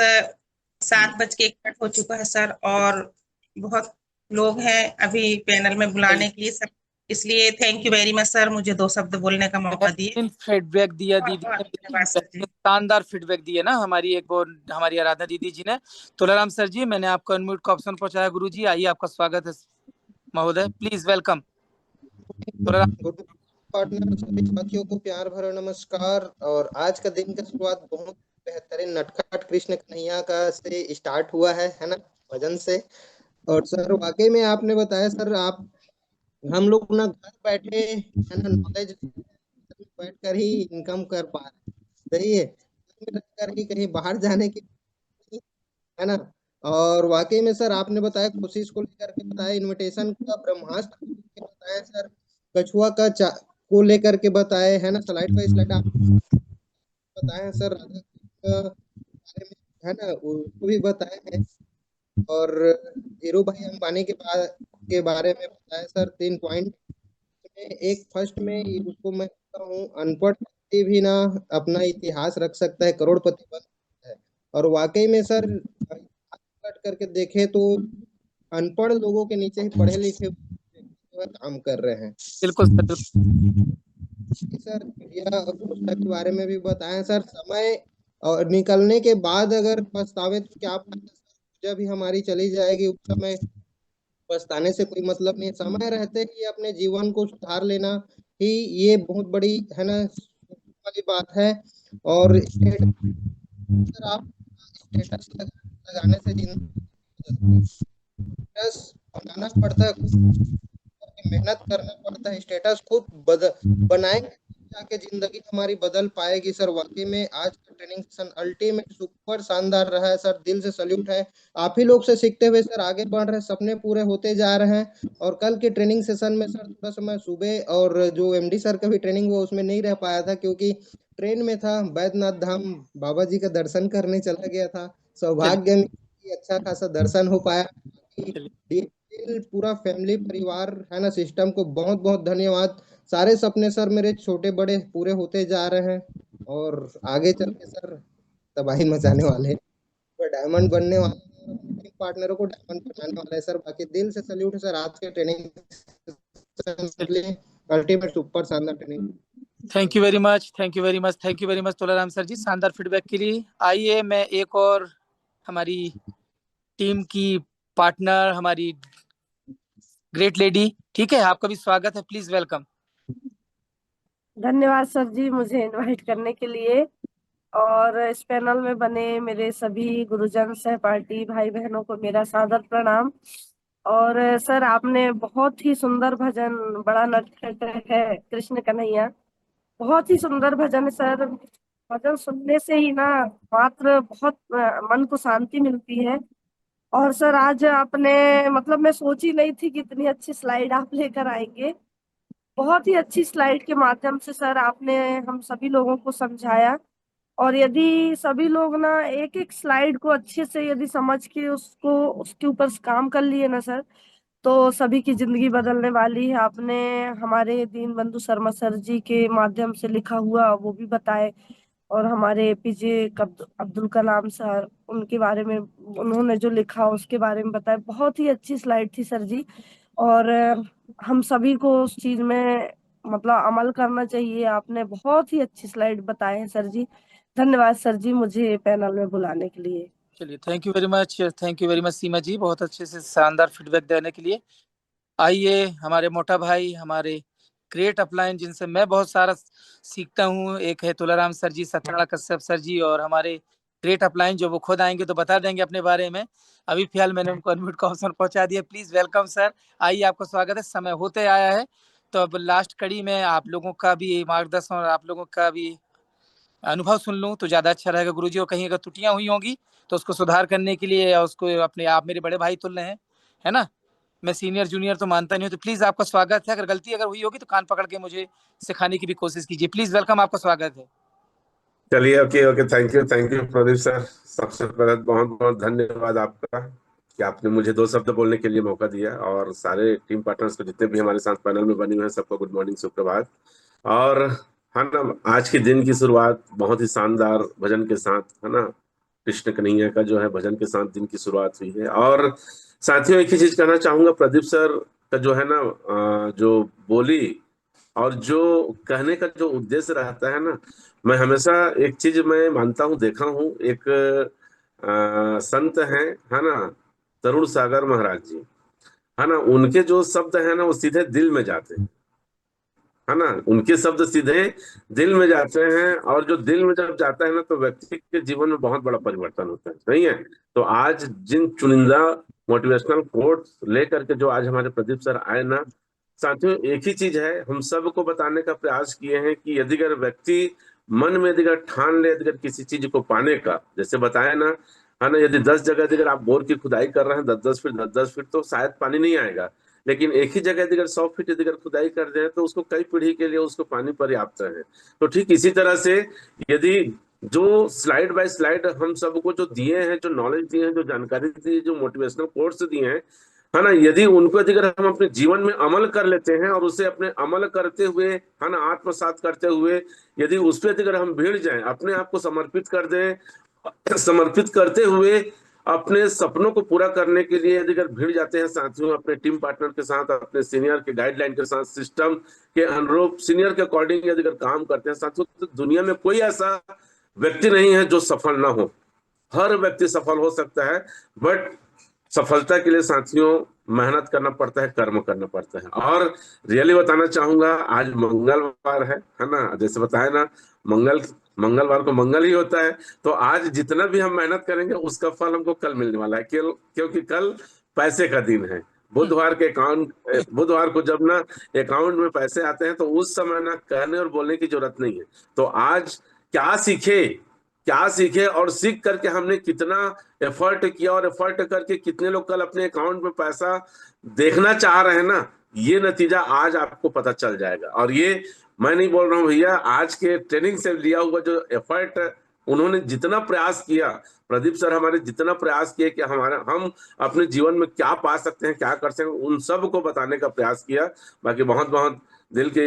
J: 7:01 हो चुका है सर, और बहुत लोग हैं अभी पैनल में बुलाने के लिए सर, इसलिए thank you very much sir, मुझे 2 शब्द बोलने का मौका दिए।
B: फीडबैक दिया
J: बहुत
B: दीदी
J: बहुत
B: ने,
J: धन्यवाद सर जी।
B: शानदार फीडबैक दिए ना हमारी एक और हमारी आराधना दीदी जी ने। तुलाराम सर जी, मैंने आपको अनम्यूट का ऑप्शन पहुंचाया, गुरु जी आइए, आपका स्वागत है महोदय, प्लीज वेलकम।
K: गुड पार्टनर, सभी साथियों को प्यार भरा नमस्कार। और आज का दिन का शुरुआत बहुत बेहतरीन नटखट कृष्ण कन्हैया का से स्टार्ट हुआ है ना, भजन से। और सर वाकई में आपने बताया सर, आप हम लोग ना घर बैठे है ना नॉलेज बैठ कर ही इनकम कर पा रहे हैं, सही है, घर में रह कर ही कहीं बाहर जाने की, है ना। और वाकई में सर आपने बताया कोशिश को लेकर के बताया, इनविटेशन का ब्रह्मास्त्र को लेकर बताया सर, कछुआ का को लेकर के बताए, है ना, स्लाइड बाय स्लाइड आप बताए हैं सर, राधा के बारे में, है ना, उसको भी बताए हैं। और धीरू भाई अंबानी के बारे में बताया सर 3 पॉइंट में। एक फर्स्ट में उसको मैं कहता हूँ, अनपढ़ व्यक्ति भी ना अपना इतिहास रख सकता है, करोड़पति बन सकता है। और वाकई में सर कट करके देखे तो अनपढ़ लोगों के नीचे ही पढ़े लिखे काम कर रहे हैं।
B: बिल्कुल सर,
K: सर मीडिया घोषणा के बारे में भी बताएं सर। समय और निकलने के बाद अगर पछतावे तो क्या फायदा सर, जब भी हमारी चली जाएगी उस समय पछताने से कोई मतलब नहीं है। समय रहते ही अपने जीवन को सुधार लेना ही ये बहुत बड़ी है ना वाली बात है। और सर आप स्टेटस लगाने से जिंदगी स्टेटस बनाना पड़ता है, खुद मेहनत करना पड़ता है, स्टेटस खुद बनाएंगे जाके जिंदगी हमारी बदल पाएगी सर। वाकई में आज का ट्रेनिंग सेशन अल्टीमेट सुपर शानदार रहा है सर, दिल से सल्यूट है। आप ही लोग से सीखते हुए सर आगे बढ़ रहे हैं, सपने पूरे होते जा रहे हैं। और कल के ट्रेनिंग सेशन में सर थोड़ा सा मैं सुबह और जो एमडी सर का भी ट्रेनिंग हुआ उसमें नहीं रह पाया था, क्योंकि ट्रेन में था, बैद्यनाथ धाम बाबा जी का दर्शन करने चला गया था। सौभाग्य में अच्छा खासा दर्शन हो पाया। पूरा फैमिली परिवार है ना, सिस्टम को बहुत बहुत धन्यवाद। सारे सपने सर मेरे छोटे बड़े पूरे होते जा रहे हैं और आगे चल के सर तबाही मचाने वाले हैं, तो डायमंड बनने वाले हैं, पार्टनरों को डायमंड बनाने वाले हैं सर। बाकी दिल से सल्यूट है सर आज के ट्रेनिंग अल्टीमेट सुपर शानदार training.
B: Thank you very much, thank you very much, thank you very much Tularam sir ji, शानदार फीडबैक के लिए। आइए मैं एक और हमारी टीम की पार्टनर, हमारी ग्रेट लेडी, ठीक है, आपका भी स्वागत है, प्लीज वेलकम।
L: धन्यवाद सर जी मुझे इनवाइट करने के लिए, और इस पैनल में बने मेरे सभी गुरुजन सहपाठी भाई बहनों को मेरा सादर प्रणाम। और सर आपने बहुत ही सुंदर भजन, बड़ा नटखट है कृष्ण कन्हैया, बहुत ही सुंदर भजन है सर। भजन सुनने से ही ना मात्र बहुत मन को शांति मिलती है। और सर आज आपने मतलब मैं सोची नहीं थी कि इतनी अच्छी स्लाइड आप लेकर आएंगे। बहुत ही अच्छी स्लाइड के माध्यम से सर आपने हम सभी लोगों को समझाया। और यदि सभी लोग ना एक एक स्लाइड को अच्छे से यदि समझ के उसको उसके ऊपर काम कर लिए ना सर, तो सभी की जिंदगी बदलने वाली है। आपने हमारे दीनबंधु शर्मा सर जी के माध्यम से लिखा हुआ वो भी बताए, और हमारे एपीजे अब्दुल कलाम सर, उनके बारे में उन्होंने जो लिखा उसके बारे में बताया। बहुत ही अच्छी स्लाइड थी सर जी, और हम सभी को उस चीज में मतलब अमल करना चाहिए। आपने बहुत ही अच्छी स्लाइड बताए हैं सर जी। धन्यवाद सर जी मुझे पैनल में बुलाने के लिए।
B: चलिए thank you very much, thank you very much Seema ji, बहुत अच्छे से शानदार फीडबैक देने के लिए। आइए हमारे मोटा भाई, हमारे ग्रेट अपलाइन, जिनसे मैं बहुत सारा सीखता हूँ, एक है तुलाराम सर जी, सत्यनारायण कश्यप सर जी, और हमारे ग्रेट अपलाइन जो वो खुद आएंगे तो बता देंगे अपने बारे में। अभी फिलहाल मैंने उनको अनम्यूट का ऑप्शन पहुंचा दिया, प्लीज वेलकम सर। आइए आपका स्वागत है, समय होते आया है, तो अब लास्ट कड़ी में आप लोगों का भी मार्गदर्शन और आप लोगों का भी अनुभव सुन लूं तो ज्यादा अच्छा रहेगा। गुरुजी को कहीं अगर त्रुटियां हुई होंगी तो उसको सुधार करने के लिए, उसको अपने आप मेरे बड़े भाई तुल्य हैं, है ना, मैं सीनियर जूनियर तो मानता नहीं हूँ, तो प्लीज आपका स्वागत है। अगर गलती अगर हुई होगी तो कान पकड़ के मुझे सिखाने की भी कोशिश कीजिए, प्लीज वेलकम, आपका स्वागत है।
M: चलिए okay okay, thank you Pradeep sir. सबसे पहले बहुत बहुत धन्यवाद आपका कि आपने मुझे 2 शब्द बोलने के लिए मौका दिया, और सारे टीम पार्टनर्स को जितने भी हमारे साथ पैनल में बने हुए हैं सबको गुड मॉर्निंग, सुप्रभात। और है ना, आज के दिन की शुरुआत बहुत ही शानदार भजन के साथ, है ना, कृष्ण कन्हैया का जो है भजन के साथ दिन की शुरुआत हुई है। और साथियों एक ही चीज कहना चाहूंगा, प्रदीप सर का जो है ना जो बोली और जो कहने का जो उद्देश्य रहता है ना, मैं हमेशा एक चीज मैं मानता हूँ, देखा हूँ, एक संत है ना, तरुण सागर महाराज जी, है ना, उनके जो शब्द है ना वो सीधे दिल में जाते हैं, है ना, उनके शब्द सीधे दिल में जाते हैं, और जो दिल में जब जाता है ना तो व्यक्ति के जीवन में बहुत बड़ा परिवर्तन होता है, सही है। तो आज जिन चुनिंदा मोटिवेशनल कोट्स लेकर के जो आज हमारे प्रदीप सर आए ना, साथियों एक ही चीज है, हम सबको बताने का प्रयास किए हैं कि यदि अगर व्यक्ति मन में यदि ठान ले, यदि किसी चीज को पाने का, जैसे बताया ना, है ना, यदि 10 जगह अगर आप बोर की खुदाई कर रहे हैं 10-10 फीट 10-10 फीट, तो शायद पानी नहीं आएगा। लेकिन एक ही जगह अगर 100 फीट यदि खुदाई कर रहे हैं तो उसको कई पीढ़ी के लिए उसको पानी पर्याप्त है। तो ठीक इसी तरह से यदि जो स्लाइड बाय स्लाइड हम सबको जो दिए हैं, जो नॉलेज दिए हैं, जो जानकारी दी, जो मोटिवेशनल कोट्स दिए हैं, है ना, यदि उनको यदि अगर हम अपने जीवन में अमल कर लेते हैं और उसे अपने अमल करते हुए, है ना, आत्मसात करते हुए यदि उस पर अगर हम भिड़ जाएं, अपने आप को समर्पित कर दें, समर्पित करते हुए अपने सपनों को पूरा करने के लिए यदि अगर भिड़ जाते हैं साथियों, अपने टीम पार्टनर के साथ, अपने सीनियर के गाइडलाइन के साथ, सिस्टम के अनुरूप सीनियर के अकॉर्डिंग यदि अगर काम करते हैं साथियों, तो दुनिया में कोई ऐसा व्यक्ति नहीं है जो सफल ना हो। हर व्यक्ति सफल हो सकता है, बट सफलता के लिए साथियों मेहनत करना पड़ता है, कर्म करना पड़ता है। और रियली बताना चाहूंगा, आज मंगलवार है ना, जैसे बताया ना, मंगलवार को मंगल ही होता है। तो आज जितना भी हम मेहनत करेंगे उसका फल हमको कल मिलने वाला है, क्योंकि कल पैसे का दिन है। बुधवार को जब ना अकाउंट में पैसे आते हैं तो उस समय ना कहने और बोलने की जरूरत नहीं है। तो आज क्या सीखे और सीख करके हमने कितना एफर्ट किया और एफर्ट करके कितने लोग कल अपने अकाउंट में पैसा देखना चाह रहे हैं ना, ये नतीजा आज आपको पता चल जाएगा। और ये मैं नहीं बोल रहा हूँ भैया, आज के ट्रेनिंग से लिया हुआ जो एफर्ट उन्होंने जितना प्रयास किया, प्रदीप सर हमारे जितना प्रयास किए कि हम अपने जीवन में क्या पा सकते हैं, क्या कर सकते हैं, उन सब को बताने का प्रयास किया। बाकी बहुत बहुत दिल की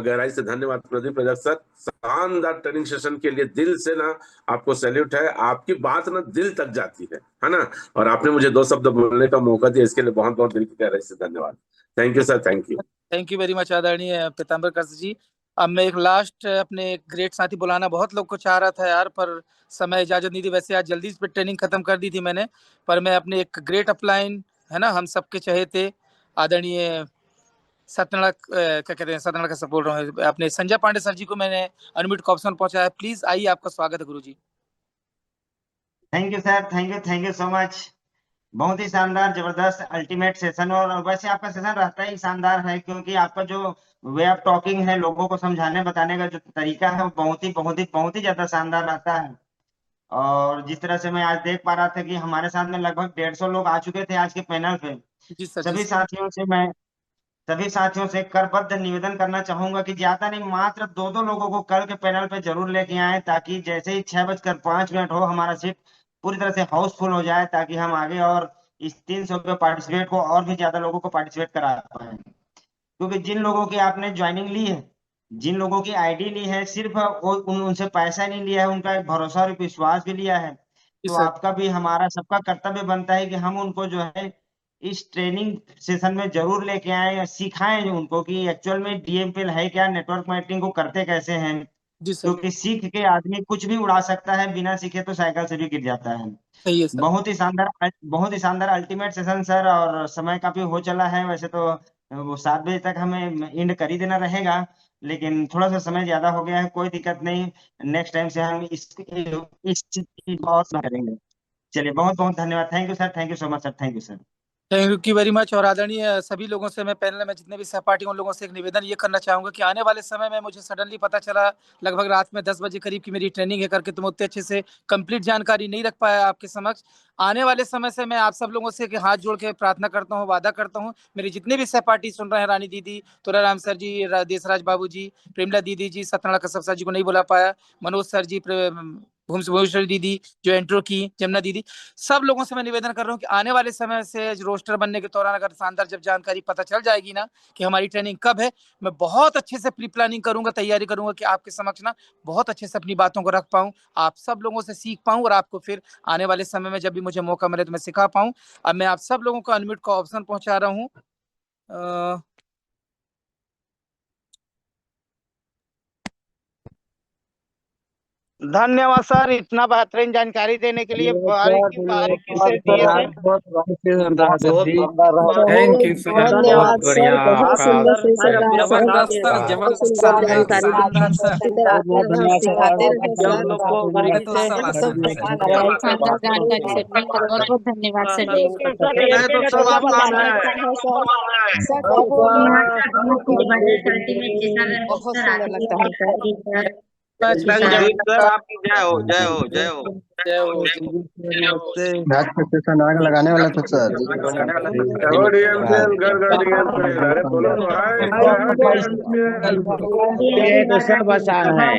M: गहराई से धन्यवाद प्रदीप रजक सर, शानदार ट्रेनिंग सेशन के लिए दिल से ना आपको सैल्यूट है। आपकी बात ना दिल तक जाती है ना, और आपने मुझे 2 शब्द बोलने का मौका दिया, इसके लिए बहुत बहुत दिल की गहराई से धन्यवाद। Thank you sir, thank you
B: very much आदरणीय पीताम्बर कर्स जी। अब मैं एक लास्ट अपने एक ग्रेट साथी बुलाना बहुत लोग को चाह रहा था यार, पर समय इजाजत नहीं थी। वैसे आज जल्दी पे ट्रेनिंग खत्म कर दी थी मैंने, पर मैं अपने एक ग्रेट अपलाइन है ना, हम सबके चहेते आदरणीय सत्यनारायण क्या कहते हैं, सत्यनारायण का बोल रहा हूँ, अपने संजय पांडे सर जी को मैंने अनम्यूट का ऑप्शन पहुंचाया। प्लीज आइए, आपका स्वागत है गुरु जी।
N: Thank you sir, thank you so much. बहुत ही शानदार, जबरदस्त, अल्टीमेट सेशन। और वैसे आपका सेशन रहता ही शानदार है, क्योंकि आपका जो वे ऑफ टॉकिंग है, लोगों को समझाने बताने का जो तरीका है, वो बहुत ही ज्यादा शानदार रहता है। और जिस तरह से मैं आज देख पा रहा था कि हमारे साथ में लगभग 150 लोग आ चुके थे आज के पैनल पे। सभी साथियों से करबद्ध निवेदन करना चाहूंगा कि ज्यादा नहीं, मात्र 2 लोगों को कल के पैनल पे जरूर लेके आए, ताकि जैसे ही 6:05 हो हमारा सीट पूरी तरह से हाउसफुल हो जाए, ताकि हम आगे और इस 300 पे पार्टिसिपेट को और भी ज्यादा लोगों को पार्टिसिपेट करा पाए। क्योंकि जिन लोगों की आपने ज्वाइनिंग ली है, जिन लोगों की आईडी ली है, सिर्फ उनसे पैसा नहीं लिया है, उनका एक भरोसा और विश्वास भी लिया है। तो आपका भी हमारा सबका कर्तव्य बनता है कि हम उनको जो है इस ट्रेनिंग सेशन में जरूर लेके आए या सिखाएं उनको कि एक्चुअल में डीएमपीएल है क्या, नेटवर्क मार्केटिंग को करते कैसे हैं। क्योंकि सीख के आदमी कुछ भी उड़ा सकता है, बिना सीखे तो साइकिल से भी गिर जाता है। बहुत ही शानदार अल्टीमेट सेशन सर। और समय काफी हो चला है, वैसे तो वो 7 बजे तक हमें एंड कर ही देना रहेगा, लेकिन थोड़ा सा समय ज्यादा हो गया है, कोई दिक्कत नहीं। नेक्स्ट टाइम से हम इस चीज की और करेंगे। चलिए, बहुत बहुत धन्यवाद। Thank you sir, thank you so much sir, thank you sir.
B: Thank you very much. और आदरणीय सभी लोगों से मैं पैनल में जितने भी सहपाठी उन लोगों से एक निवेदन ये करना चाहूंगा कि आने वाले समय में मुझे सडनली पता चला लगभग रात में 10 बजे करीब की मेरी ट्रेनिंग है करके, तो मैं उतने अच्छे से कंप्लीट जानकारी नहीं रख पाया आपके समक्ष। आने वाले समय से मैं आप सब लोगों से हाथ जोड़ के प्रार्थना करता हूँ, वादा करता हूँ, मेरे जितने भी सहपाठी सुन रहे हैं, रानी दीदी, तुराराम सर जी, देशराज बाबू जी, प्रेमला दीदी जी, सत्यनारायण कश्यप सर जी को नहीं बुला पाया, मनोज सर जी, भुवनेश्वरी दीदी जो एंट्रो की, जमुना दीदी, सब लोगों से मैं निवेदन कर रहा हूँ कि आने वाले समय से रोस्टर बनने के दौरान अगर शानदार जब जानकारी पता चल जाएगी ना कि हमारी ट्रेनिंग कब है, मैं बहुत अच्छे से प्री प्लानिंग करूंगा, तैयारी करूंगा कि आपके समक्ष ना बहुत अच्छे से अपनी बातों को रख पाऊं, आप सब लोगों से सीख पाऊं और आपको फिर आने वाले समय में जब भी मुझे मौका मिले तो मैं सिखा पाऊं। अब मैं आप सब लोगों को अनम्यूट का ऑप्शन पहुंचा रहा हूँ।
O: धन्यवाद सर, इतना बेहतरीन जानकारी देने के लिए। बारीकी से दिए थे।
H: थैंक यू सर, बहुत बढ़िया आपका, जबरदस्त सर, जबरदस्त
P: लगाने वाला था सर।
O: ये तो सब आसान है।